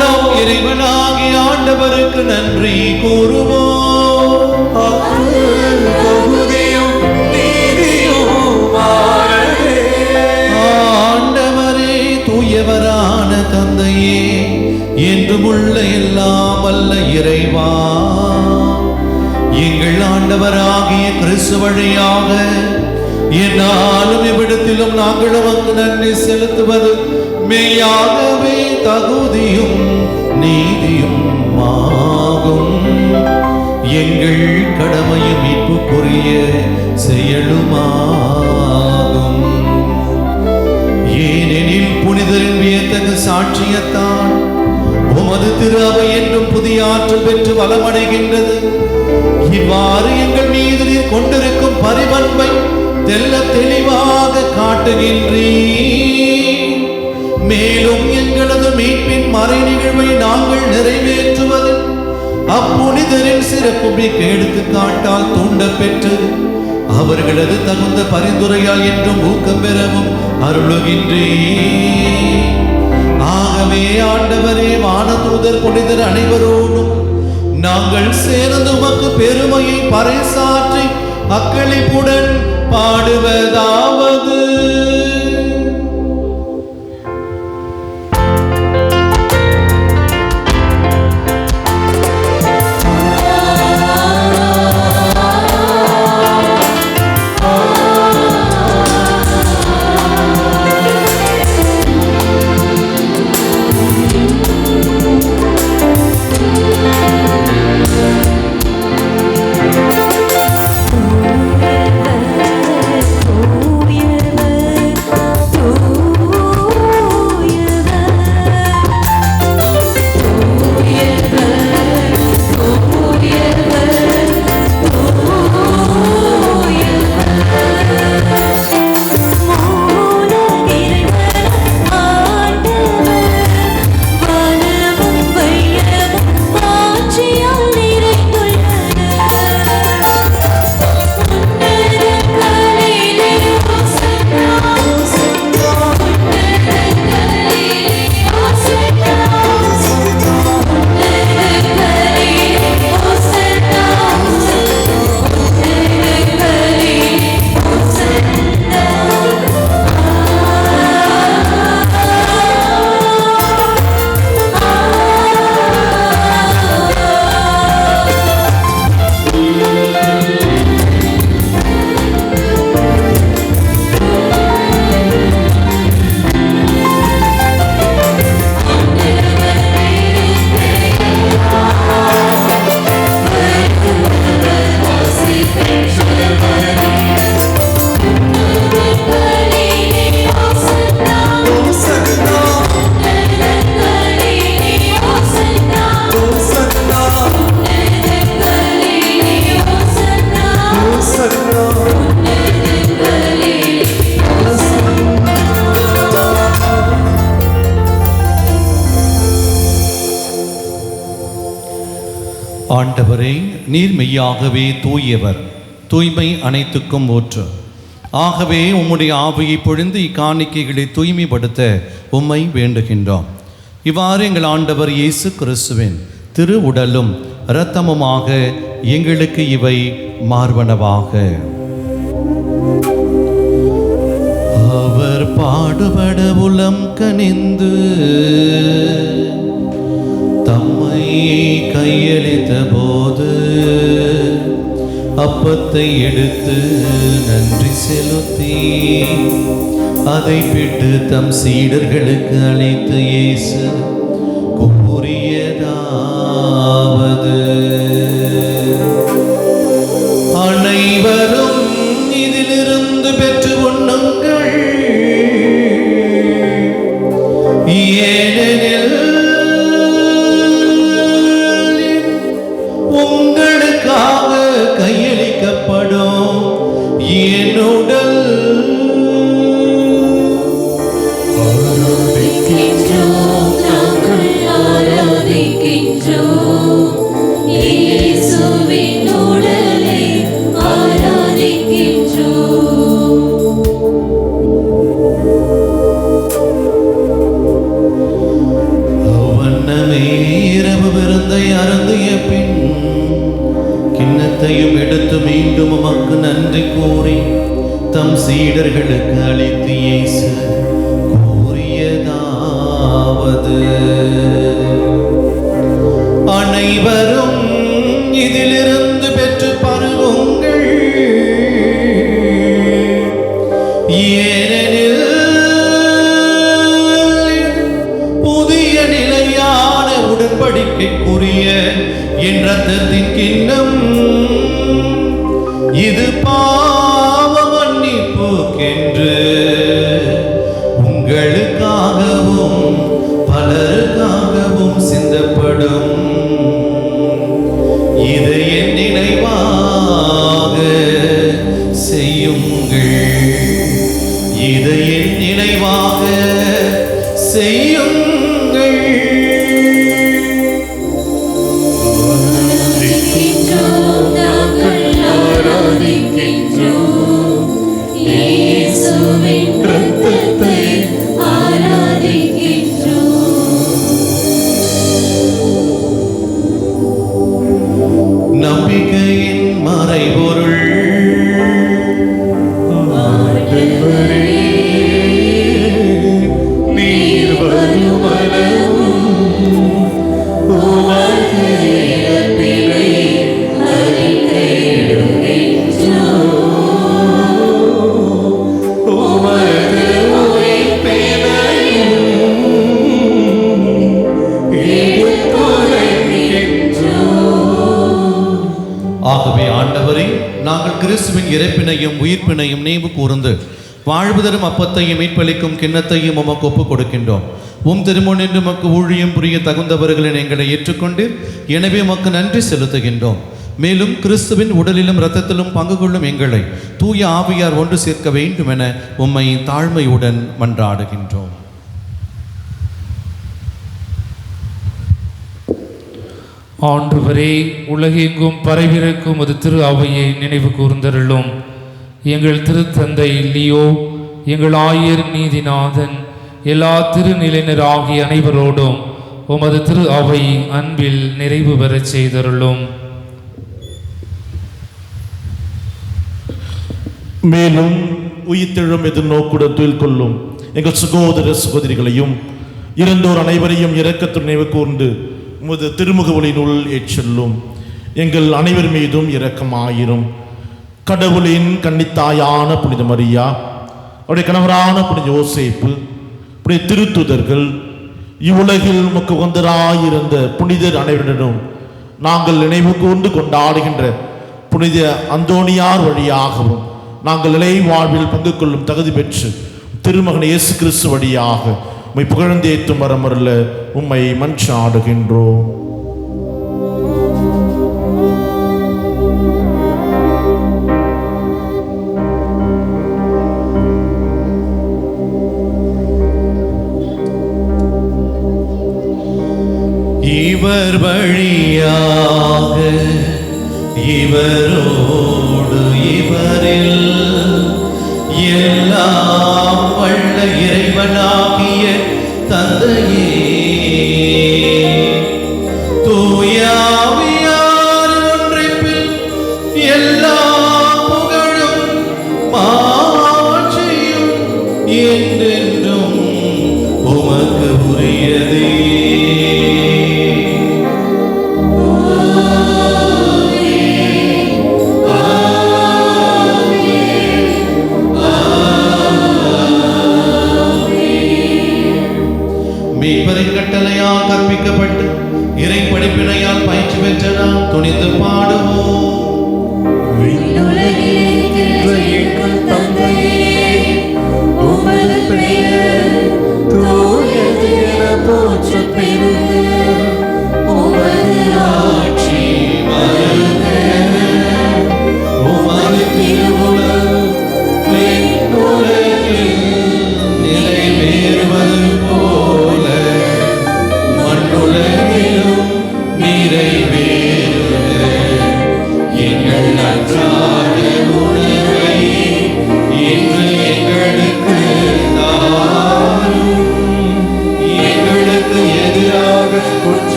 நாம் இறைவனாகிய ஆண்டவருக்கு நன்றி கூறுவோம். ஆண்டவரே, தூயவரான தந்தையே, என்றும் உள்ள எல்லாம் வல்ல இறைவா, எங்கள் ஆண்டவராகிய கிறிஸ்து வழியாக என்னாலும் இவ்விடத்திலும் நாங்கள் உமக்கு நன்றி செலுத்துவது மெய்யாகவே தகுதியும் நீதியும் ஆகும். எங்கள் கடமையும் மீட்புக்குரிய செயலுமாகும். ஏனெனில் புனிதரின் வியத்தகு சாட்சியத்தான் உமது திரு அவை என்றும் புதிய ஆற்றல் பெற்று வளமடைகின்றது. இவ்வாறு எங்கள் மீது நீர் கொண்டிருக்கும் பரிவன்பை தெல்ல தெளிவாக காட்டுகின்றீர். மேலும் எங்களது மீட்பின் மறை நிகழ்வை நாங்கள் நிறைவேற்றுவது அப்புனிதரின் சிறப்பு மிக்க எடுத்துக்காட்டால் தூண்ட பெற்று அவர்களது தகுந்த பரிந்துரையால் என்றும் ஊக்கம் பெறவும் அருளுகின்றீர். ஆகவே ஆண்டவரே, வானதூதர் புனிதர் அனைவரோடும் நாங்கள் சேர்ந்து உமக்கு பெருமையை பறைசாற்றி அக்களிப்புடன் பாடுவதாவது. ஆண்டவரே, நீர் மெய்யாகவே தூயவர், தூய்மை அனைத்துக்கும் ஊற்று. ஆகவே உம்முடைய ஆவியை பொழிந்து இக்காணிக்கைகளை தூய்மைப்படுத்த உம்மை வேண்டுகின்றோம். இவ்வாறு எங்கள் ஆண்டவர் இயேசு கிறிஸ்துவின் திரு உடலும் இரத்தமுமாக எங்களுக்கு இவை மார்பனவாக. பாடுபட உளம் கனிந்து தம்மை கையளித்த போது அப்பத்தை எடுத்து நன்றி செலுத்தி அதை பிட்டு தம் சீடர்களுக்கு அளித்து இயேசு கூறியதாவது, அனைவரும் இதிலிருந்து பெற்று உண்ணுங்கள், ஏனெனில் உங்களுக்காக கையளிக்கப்படும் என் உடல். இரவு விருந்தை அருந்திய பின் கிண்ணத்தையும் எடுத்து மீண்டும் உமக்கு நன்றி கூறி தம் சீடர்களுக்கு அளித்து இயேசு கூறியதாவது, அனைவரும் இதிலிருந்து பெற்று பருகுங்கள், ஏனெனில் புதிய நிலையான உடன்படிக்கைக்குரிய என் இரத்தத்தின் கிண்ணம், இது பாவ மன்னிப்புக்கென்று உங்களுக்காகவும் பலருக்காகவும் சிந்தப்படும். இதை என் நினைவாக செய்யுங்கள், இதை என் நினைவாக செய்யுங்கள். நம்பிக்கையின் மறைபொருள், நீர் ஆகவே ஆண்டவரே, நாங்கள் கிறிஸ்துவின் இறப்பினையும் உயிர்ப்பினையும் நினைவு கூர்ந்து வாழ்வு தரும் அப்பத்தையும் மீட்பளிக்கும் கிண்ணத்தையும் உமக்கு ஒப்புக் கொடுக்கின்றோம். திருமுன்னின்று உமக்கு ஊழியம் புரிய தகுந்தவர்களை எங்களை ஏற்றுக்கொண்டு எனவே உமக்கு நன்றி செலுத்துகின்றோம். மேலும் கிறிஸ்துவின் உடலிலும் இரத்தத்திலும் பங்கு கொள்ளும் எங்களை தூய ஆவியார் ஒன்று சேர்க்க வேண்டும் என உம்மை தாழ்மையுடன் மன்றாடுகின்றோம். ஆண்டவரே, உலகெங்கும் பரவிருக்கும் ஒரு திரு அவையை நினைவு கூர்ந்தருளும். எங்கள் திருத்தந்தை லியோ, எங்கள் ஆயர் நீதிநாதன், எல்லா திருநிலையினர் ஆகிய அனைவரோடும் உமது திரு அவை அன்பில் நிறைவு பெறச் செய்தருளும். மேலும் உயிர்த்தெழும் எதிர்நோக்குடன் துயில் கொள்ளும் எங்கள் சகோதர சகோதரிகளையும் இறந்தோர் அனைவரையும் இரக்கத்துடன் நினைவு கூர்ந்து உமது திருமுக ஒளியினுள் ஏற்றெல்லும். எங்கள் அனைவர் மீதும் இரக்கமாயிரும். கடவுளின் கன்னித்தாயான புனித மரியா, அவருடைய கணவரான புனித யோசேப்பு, புனித திருத்துதர்கள், இவ்வுலகில் உமக்கு உகந்தராயிருந்த புனிதர் அனைவரிடனும் நாங்கள் நினைவு கூர்ந்து கொண்டாடுகின்ற புனித அந்தோணியார் வழியாகவும் நாங்கள் நிலை வாழ்வில் பங்கு கொள்ளும் தகுதி பெற்று திருமகன் இயேசு கிறிஸ்து வழியாக உம்மை புகழ்ந்தேத்தும் வரமருள உம்மை மன்றாடுகின்றோம். இவர் வழியாக இவரோடு இவரில் எல்லாம் வல்ல இறைவனாகிய தந்தையே, தூயாவியார் ஒன்றிப்பில் எல்லா புகழும் மாட்சியும் என்று துணிந்து பாடுவோம்.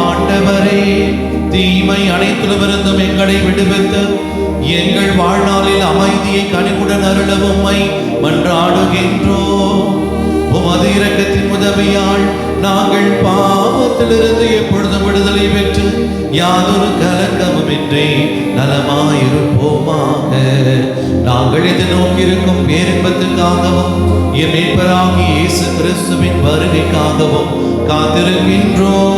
ஆண்டவரே, தீமை அனைத்திலுமிருந்தும் எங்களை விடுவித்து எங்கள் வாழ்நாளில் அமைதியை கனிவுடன் அருள உம்மை மன்றாடுகின்றோம். உமது இரக்கத்தின் உதவியால் நாங்கள் பாவத்திலிருந்து எப்பொழுதும் விடுதலை பெற்று யாதொரு கலக்கமுமின்றி நலமாயிருப்போமாக. நாங்கள் எதிர்நோக்கியிருக்கும் பேரின்பத்திற்காகவும் என் மீட்பராகிய இயேசு கிறிஸ்துவின் வருகைக்காகவும் காத்திருக்கின்றோம்.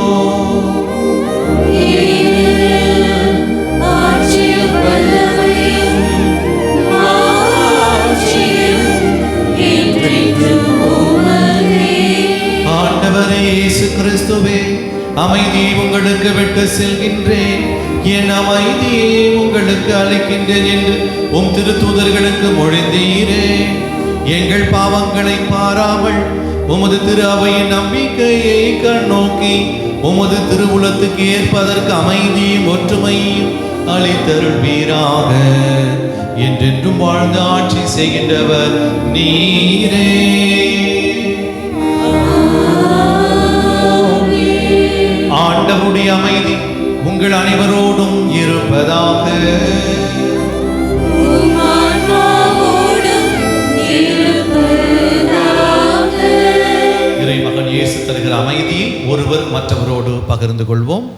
ஆண்டவரே இயேசு கிறிஸ்துவே, அமைதியை உங்களுக்கு விட்டு செல்கின்றேன், என் அமைதியை உங்களுக்கு அளிக்கின்றேன் என்று உம் திருத்தூதர்களுக்கு மொழிந்தீரே. எங்கள் பாவங்களை பாராமல் உமது திரு அவையின் நம்பிக்கையை கண்ணோக்கி உமது திருவுளத்துக்கு ஏற்பதற்கு அமைதியும் ஒற்றுமையும் அளித்தருள்வீராக. என்றென்றும் வாழ்ந்து ஆட்சி செய்கின்றவர் நீரே. ஆண்டவருடைய அமைதி உங்கள் அனைவரோடும் இருப்பதாக. இறைமகன் இயேசு தருகிற அமைதியை ஒருவர் மற்றவரோடு பகிர்ந்து கொள்வோம்.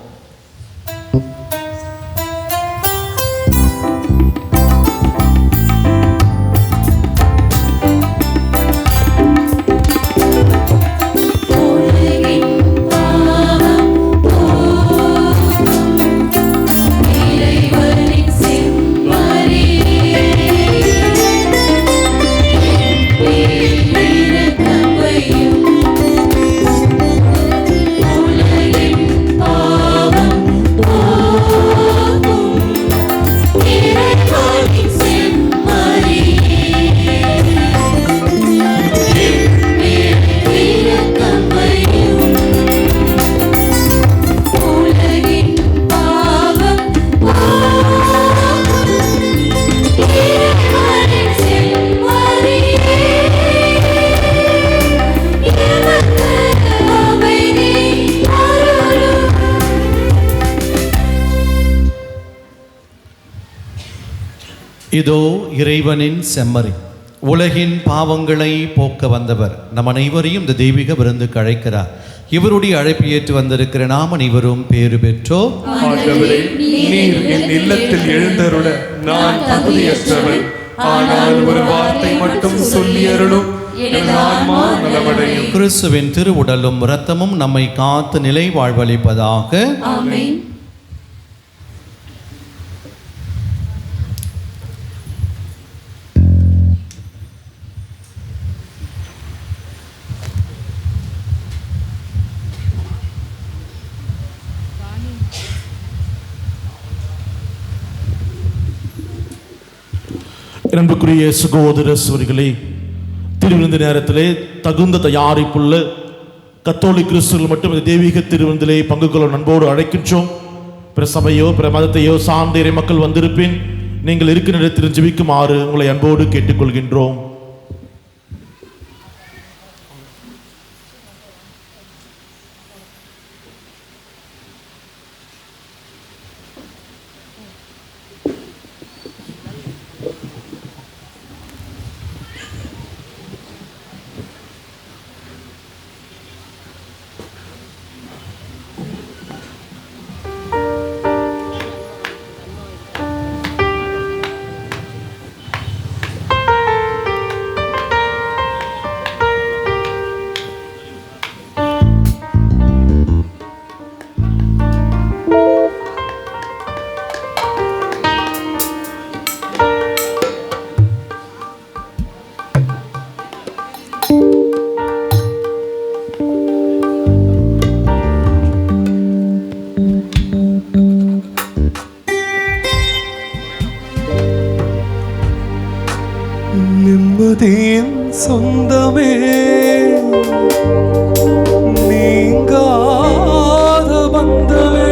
இதோ இறைவனின் செம்மறி, உலகின் பாவங்களை போக்க வந்தவர் நம் அனைவரையும் இந்த தெய்வீக விருந்துக்கு அழைக்கிறார். இவருடைய அழைப்பு ஏற்று வந்திருக்கிற நாம் அனைவரும் பேறு பெற்றோர். நீர் என் இல்லத்தில் எழுந்தருள நான் தகுதியற்றவன், ஆனால் ஒரு வார்த்தை மட்டும் சொல்லி அருளும், என் ஆன்மா நலமடையும். கிறிஸ்துவின் திருவுடலும் இரத்தமும் நம்மை காத்து நிலை வாழ்வளிப்பதாக. ஆமென். அன்புக்குரிய சகோதர சகோதரிகளே, திருவிருந்து நேரத்திலே தகுந்த தயாரிப்புள்ள கத்தோலிக் கிறிஸ்துவர்கள் மட்டும் இந்த தெய்வீக திருவிருந்திலே பங்கு கொள்ள நண்போடு அழைக்கின்றோம். பிற சபையோ பிற மதத்தையோ சார்ந்த இறை மக்கள் வந்திருப்பின் நீங்கள் இருக்கிற இடத்தில் ஜெபிக்குமாறு உங்களை அன்போடு கேட்டுக்கொள்கின்றோம். பந்தமே நீங்காத பந்தமே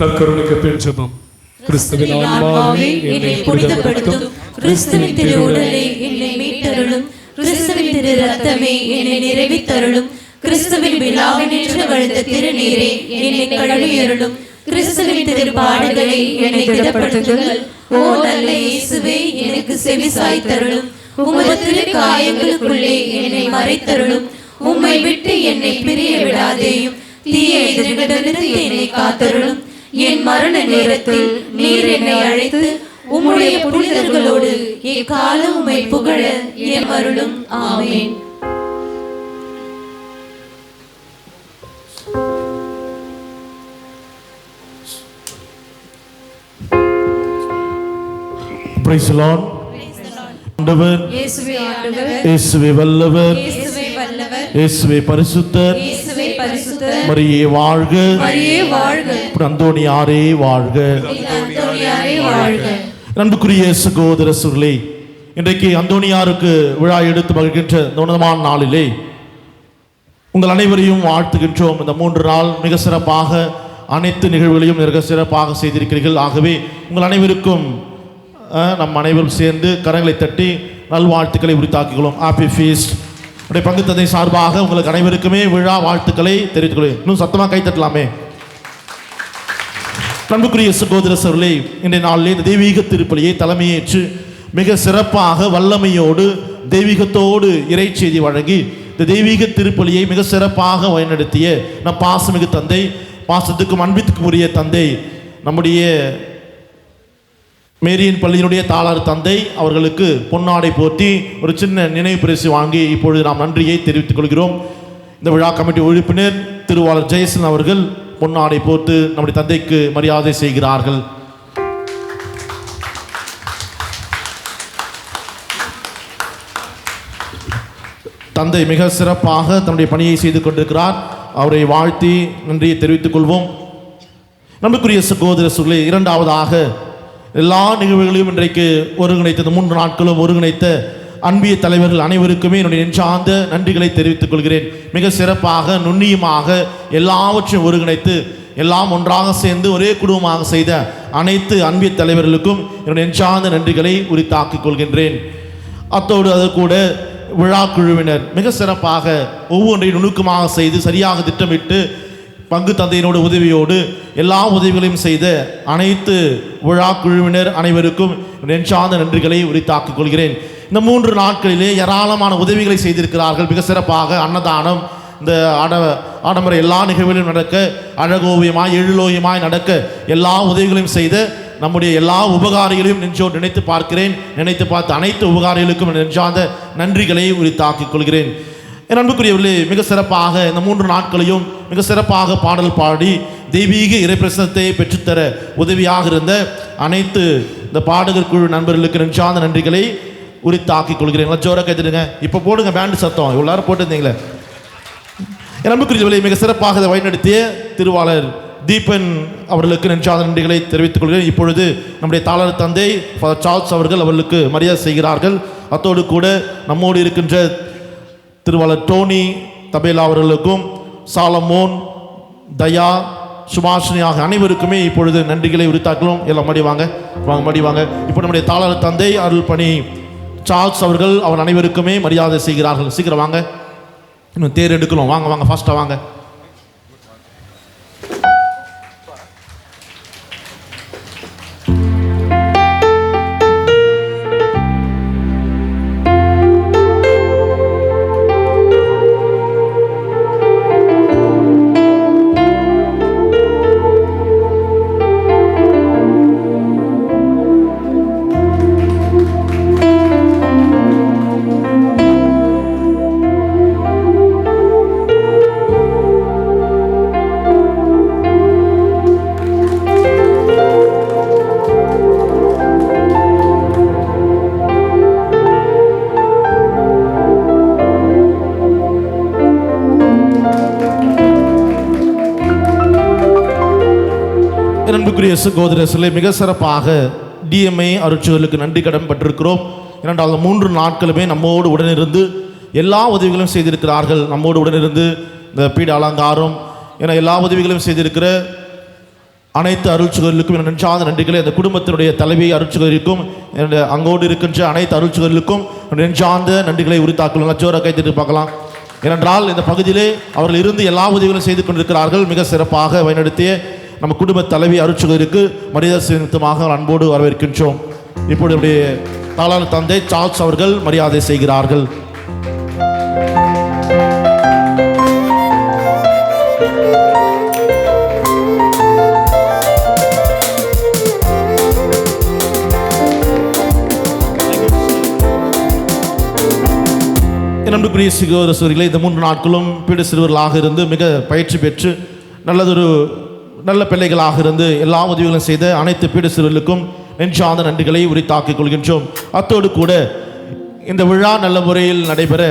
நற்கருணைக்கு பின் ஜெபம். கிறிஸ்துவின் ஆன்மாவே என்னை புனிதப்படுத்தும். கிறிஸ்துவின் திரு உடலே என்னை மீட்டருளும். கிறிஸ்துவின் திரு ரத்தமே என்னை நிறைவித்தருளும். கிறிஸ்துவின் விழாவினின்று வழிந்த திருநீரே என்னை கழுவியருளும். கிறிஸ்துவின் திரு பாடுகளை என்னை திடப்படுத்துங்கள். ஓ நல்ல இயேசுவே, எனக்கு செவி சாய்த்தருளும். உமது திரு காயங்களுக்குள்ளே என்னை மறைத்தருளும். உம்மை விட்டு என்னை பிரிய விடாதேயும். தீய எதிர்களிடமிருந்து என்னை காத்தருளும். என் மரண நேரத்தில் நீர் என்னை அழைத்து உம்முடைய புனிதர்களோடு எக்காலம் உம்மை புகழ என் அருளும். ஆமென். Praise the Lord. ஆண்டவர் இயேசுவே ஆண்டவர், இயேசுவே வல்லவர், இயேசுவே வல்லவர், இயேசுவே பரிசுத்தர், இயேசுவே பரிசுத்தர், மரியே வாழ்க, மரியே வாழ்க, அந்தோணியாரே வாழ்க, அந்தோணியாரே வாழ்க. அன்புக்குரிய சகோதர சகோதரிகளே, இன்றைக்கு அந்தோணியாருக்கு விழா எடுத்து மகிழ்கின்ற இந்த உன்னதமான நாளிலே உங்கள் அனைவரையும் வாழ்த்துகின்றோம். இந்த 3 நாள் மிக சிறப்பாக அனைத்து நிகழ்வுகளையும் மிக சிறப்பாக செய்திருக்கிறீர்கள். ஆகவே உங்கள் அனைவருக்கும் நம் அனைவரும் சேர்ந்து கரங்களை தட்டி நல்வாழ்த்துக்களை உரித்தாக்கிக்கொள்ளும். Happy feast. உடைய பங்கு தந்தை சார்பாக உங்களுக்கு அனைவருக்குமே விழா வாழ்த்துக்களை தெரிவித்துக் கொள்கிறேன். இன்னும் சத்தமாக கை தட்டலாமே. அன்புக்குரிய சகோதர சகோதரிகளே, இன்றைய நாளிலே இந்த தெய்வீக திருப்பலியை தலைமையேற்று மிக சிறப்பாக வல்லமையோடு தெய்வீகத்தோடு இறை செய்தி வழங்கி இந்த தெய்வீக திருப்பலியை மிக சிறப்பாக வழிநடத்திய நம் பாசமிகு தந்தை, பாசத்துக்கும் அன்பிற்கும் உரிய தந்தை, நம்முடைய மேரியின் பள்ளியினுடைய தாளார் தந்தை அவர்களுக்கு பொன்னாடை போற்றி ஒரு சின்ன நினைவு பரிசு வாங்கி இப்பொழுது நாம் நன்றியை தெரிவித்துக் கொள்கிறோம். இந்த விழா கமிட்டி உறுப்பினர் திருவாளர் ஜெயசன் அவர்கள் பொன்னாடை போட்டு நம்முடைய தந்தைக்கு மரியாதை செய்கிறார்கள். தந்தை மிக சிறப்பாக தன்னுடைய பணியை செய்து கொண்டிருக்கிறார். அவரை வாழ்த்தி நன்றியை தெரிவித்துக் கொள்வோம். நம்பிக்குரிய சகோதர சகோதரிகளே, இரண்டாவதாக எல்லா நிகழ்வுகளையும் இன்றைக்கு ஒருங்கிணைத்த 3 நாட்களும் ஒருங்கிணைத்த அன்பிய தலைவர்கள் அனைவருக்குமே என்னுடைய நெஞ்சார்ந்த நன்றிகளை தெரிவித்துக் கொள்கிறேன். மிக சிறப்பாக நுண்ணியமாக எல்லாவற்றையும் ஒருங்கிணைத்து எல்லாம் ஒன்றாக சேர்ந்து ஒரே குடும்பமாக செய்த அனைத்து அன்பிய தலைவர்களுக்கும் என்னுடைய நெஞ்சார்ந்த நன்றிகளை உரித்தாக்கிக் கொள்கின்றேன். அத்தோடு அது கூட விழா குழுவினர் மிக சிறப்பாக ஒவ்வொன்றையும் நுணுக்கமாக செய்து சரியாக திட்டமிட்டு பங்கு தந்தையினோட உதவியோடு எல்லா உதவிகளையும் செய்த அனைத்து விழா குழுவினர் அனைவருக்கும் நெஞ்சார்ந்த நன்றிகளை உரித்தாக்கிக் கொள்கிறேன். இந்த 3 நாட்களிலே ஏராளமான உதவிகளை செய்திருக்கிறார்கள். மிக சிறப்பாக அன்னதானம், இந்த ஆடம்பர எல்லா நிகழ்வுகளும் நடக்க, அழகோவியமாய் எழிலோவியமாய் நடக்க எல்லா உதவிகளையும் செய்த நம்முடைய எல்லா உபகாரிகளையும் நெஞ்சோடு நினைத்து பார்க்கிறேன். நினைத்து பார்த்த அனைத்து உபகாரிகளுக்கும் நெஞ்சார்ந்த நன்றிகளை உரித்தாக்கிக் கொள்கிறேன். என் அன்புக்குரியவர்களே, மிக சிறப்பாக இந்த 3 நாட்களையும் மிக சிறப்பாக பாடல் பாடி தெய்வீக இறைப்பிரசனத்தை பெற்றுத்தர உதவியாக இருந்த அனைத்து இந்த பாடகர் குழு நண்பர்களுக்கு நெஞ்சார்ந்த நன்றிகளை உரித்தாக்கிக் கொள்கிறேன். ஜோராக கைதிடுங்க. இப்போ போடுங்க பேண்டு சத்தம். இவ்வளோ நேரம் போட்டிருந்தீங்களே. என் அன்புக்குரியவர்களே, மிக சிறப்பாக இதை வழிநடத்திய திருவாளர் தீபன் அவர்களுக்கு நெஞ்சார்ந்த நன்றிகளை தெரிவித்துக் கொள்கிறேன். இப்பொழுது நம்முடைய தாளர் தந்தை ஃபாதர் சார்ல்ஸ் அவர்கள் அவர்களுக்கு மரியாதை செய்கிறார்கள். அத்தோடு கூட நம்மோடு இருக்கின்ற திருவாளர் டோனி தபேலா அவர்களுக்கும் சாலமோன், தயா, சுபாஷினி ஆகிய அனைவருக்குமே இப்பொழுது நன்றிகளை உரித்தாக்கலாம். எல்லாம் மடி வாங்க இப்போ நம்முடைய தாளர் தந்தை அருள் பணி சார்ல்ஸ் அவர்கள் அவர் அனைவருக்குமே மரியாதை செய்கிறார்கள். சீக்கிரம் வாங்க, இன்னும் தேர் எடுக்கலாம். வாங்க ஃபாஸ்ட்டாக வாங்க. அன்புக்குரிய சகோதரர்களே, மிக சிறப்பாக டிஎம்ஐ அருட்சகர்களுக்கு நன்றி கடன் பட்டிருக்கிறோம். 3 நாட்களுமே நம்மோடு உடனிருந்து எல்லா உதவிகளும் செய்திருக்கிறார்கள். நம்மோடு உடனிருந்து இந்த பீட அலங்காரம் என எல்லா உதவிகளும் செய்திருக்கிற அனைத்து அருட்சுகர்களுக்கும் என் நெஞ்சார்ந்த நன்றிகளை, அந்த குடும்பத்தினுடைய தலைவி அருட்சுகருக்கும் அங்கோடு இருக்கின்ற அனைத்து அருட்சுகர்களுக்கும் நெஞ்சார்ந்த நன்றிகளை உரித்தாக்குள்ளாங்க. ஜோர கைத்திட்டு பார்க்கலாம். ஏனென்றால் இந்த பகுதியிலே அவர்கள் இருந்து எல்லா உதவிகளும் செய்து கொண்டிருக்கிறார்கள். மிக சிறப்பாக வழிநடத்திய நம்ம குடும்ப தலைவி அருட்சுகருக்கு மரியாதை செலுத்தமாக அன்போடு வரவேற்கின்றோம். இப்போது நம்முடைய தாளாளர் தந்தை சார்ல்ஸ் அவர்கள் மரியாதை செய்கிறார்கள். நண்புக்குரிய சகோதர சகோதரிகளே, இந்த 3 நாட்களும் பீட சிறுவர்களாக இருந்து மிக பயிற்சி பெற்று நல்ல பிள்ளைகளாக இருந்து எல்லா உதவிகளும் செய்த அனைத்து பீட சிறுவர்களுக்கும் நெஞ்சார்ந்த நன்றிகளை உரித்தாக்கிக் கொள்கின்றோம். அத்தோடு கூட இந்த விழா நல்ல முறையில் நடைபெற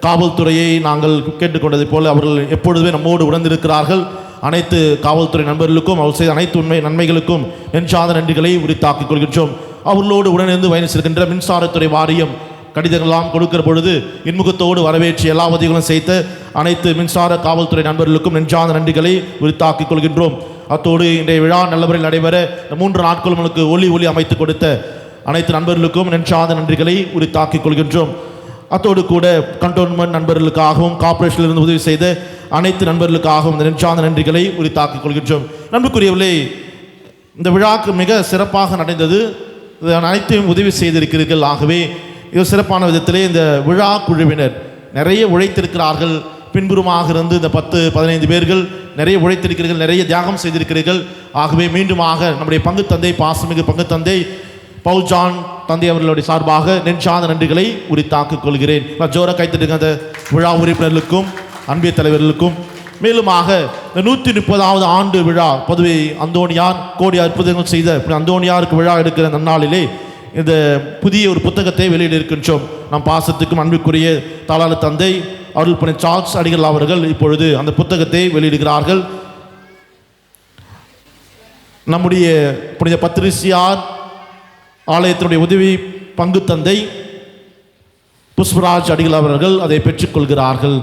காவல்துறையை நாங்கள் கேட்டுக்கொண்டதை போல அவர்கள் எப்பொழுதுமே நம்மோடு உணர்ந்திருக்கிறார்கள். அனைத்து காவல்துறை நண்பர்களுக்கும் அவர் செய்த அனைத்து நன்மைகளுக்கும் நெஞ்சார்ந்த நன்றிகளை உரித்தாக்கிக் கொள்கின்றோம். அவர்களோடு உடனிருந்து பயணிச்சிருக்கின்ற மின்சாரத்துறை வாரியம் கடிதங்களெல்லாம் கொடுக்கிற பொழுது இன்முகத்தோடு வரவேற்று எல்லா உதவிகளும் செய்த அனைத்து மின்சார காவல்துறை நண்பர்களுக்கும் நெஞ்சார்ந்த நன்றிகளை உரித்தாக்கிக் கொள்கின்றோம். அத்தோடு இன்றைய விழா நல்லவரில் நடைபெற 3 நாட்களும் நமக்கு ஒளி அமைத்து கொடுத்த அனைத்து நண்பர்களுக்கும் நெஞ்சார்ந்த நன்றிகளை உரித்தாக்கிக் கொள்கின்றோம். அத்தோடு கூட கண்டோன்மெண்ட் நண்பர்களுக்காகவும் கார்ப்பரேஷனிலிருந்து உதவி செய்த அனைத்து நண்பர்களுக்காகவும் இந்த நெஞ்சார்ந்த நன்றிகளை உரித்தாக்கிக் கொள்கின்றோம். நண்புக்குரியவர்களே, இந்த விழாக்கு மிக சிறப்பாக நடந்தது. அனைத்தையும் உதவி செய்திருக்கிறீர்கள். ஆகவே இது சிறப்பான விதத்திலே இந்த விழா குழுவினர் நிறைய உழைத்திருக்கிறார்கள். பின்புறமாக இருந்து இந்த 10-15 பேர்கள் நிறைய உழைத்திருக்கிறீர்கள், நிறைய தியாகம் செய்திருக்கிறீர்கள். ஆகவே மீண்டுமாக நம்முடைய பங்கு தந்தை, பாசமிகு பங்கு தந்தை பவுல் ஜான் தந்தை அவர்களுடைய சார்பாக நெஞ்சார்ந்த நன்றிகளை உரித்தாக்கிக் கொள்கிறேன். ஜோர கைத்தட்டுங்க அந்த விழா உறுப்பினர்களுக்கும் அன்பிய தலைவர்களுக்கும். மேலுமாக இந்த 130வது ஆண்டு விழா பதுவை அந்தோணியார் கோடி அற்புதங்கள் செய்த அந்தோணியாருக்கு விழா எடுக்கிற நன்னாளிலே இந்த புதிய ஒரு புத்தகத்தை வெளியிட இருக்கின்றோம். நம் பாசத்துக்கும் அன்புக்குரிய தாளாளர் தந்தை அருள் புனித சார்ல்ஸ் அடிகள் அவர்கள் இப்பொழுது அந்த புத்தகத்தை வெளியிடுகிறார்கள். நம்முடைய புனித பத்திரிசியார் ஆலயத்தினுடைய உதவி பங்கு தந்தை புஷ்பராஜ் அடிகள் அவர்கள் அதை பெற்றுக்கொள்கிறார்கள்.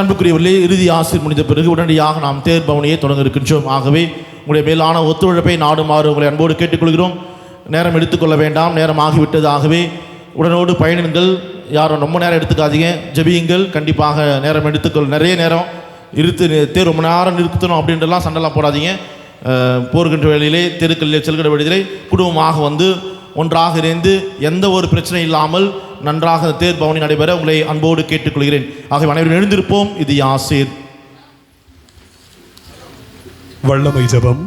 அன்புக்குரியவர்களே, இறுதி ஆசிர் முடிந்த பிறகு உடனடியாக நாம் தேர் பவனியை தொடங்க இருக்கின்றோம். ஆகவே உங்களுடைய மேலான ஒத்துழைப்பை நாடுமாறு உங்களை அன்போடு கேட்டுக்கொள்கிறோம். நேரம் எடுத்துக்கொள்ள வேண்டாம், நேரம் ஆகிவிட்டது. ஆகவே உடனோடு பயணிகள், யாரும் ரொம்ப நேரம் எடுத்துக்காதீங்க, ஜெபியுங்கள். கண்டிப்பாக நேரம் நிறைய நேரம் தேர் ரொம்ப நேரம் நிறுத்தணும் அப்படின்றலாம் சண்டைலாம் போடாதீங்க. போர்கின்ற வேளையிலே தெருக்களில் செல்கிற வேளையிலே குடும்பமாக வந்து ஒன்றாக இணைந்து எந்த ஒரு பிரச்சனை இல்லாமல் நன்றாக தேர் பவனி நடைபெற உங்களை அன்போடு கேட்டுக்கொள்கிறேன். ஆகவே அனைவரும் எழுந்திருப்போம். இது ஆசீர். வல்லமை ஜெபம்.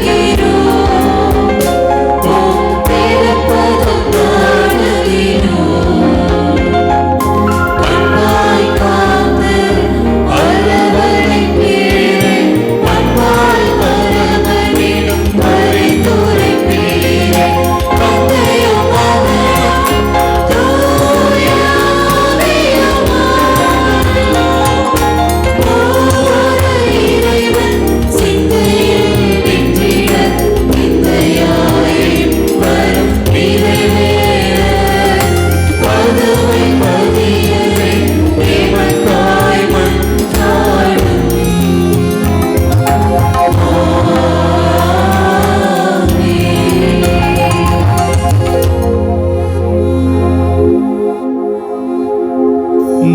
Yeah.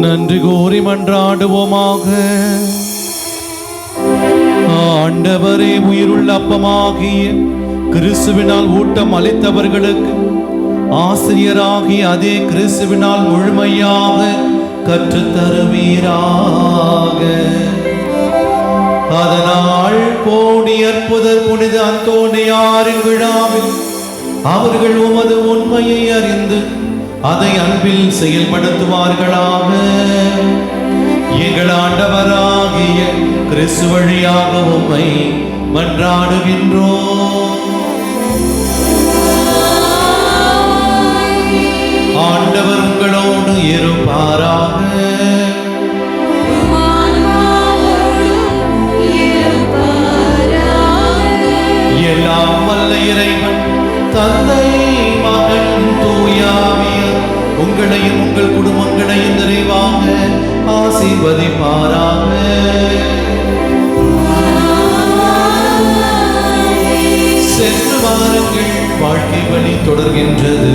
நன்றி கூறி மன்றாடுவோமாக. ஆண்டவரே, உயிருள்ள அப்பமாகிய கிறிஸ்துவினால் ஊட்டம் அளித்தவர்களுக்கு ஆசிரியராகிய அதே கிறிஸ்துவினால் முழுமையாக கற்றுத்தருவீராக. அதனால் போடி அற்புதர் புனித அந்தோனியாரின் விழாவில் அவர்கள் உமது உண்மையை அறிந்து அதை அன்பில் செயல்படுத்துவார்களாக. எங்கள் ஆண்டவராகிய கிறிஸ்து வழியாக உம்மை மன்றாடுகின்றோம். ஆண்டவர் உங்களோடு இருப்பாராக. எல்லாம் வல்ல இறைவன் தந்தை, மகன், தூயாவியர் உங்களையும் உங்கள் குடும்பங்களையும் நிறைவாக ஆசீர்வதிப்பாராக. சென்று வாருங்கள், வாழ்க்கை வழி தொடர்கின்றது.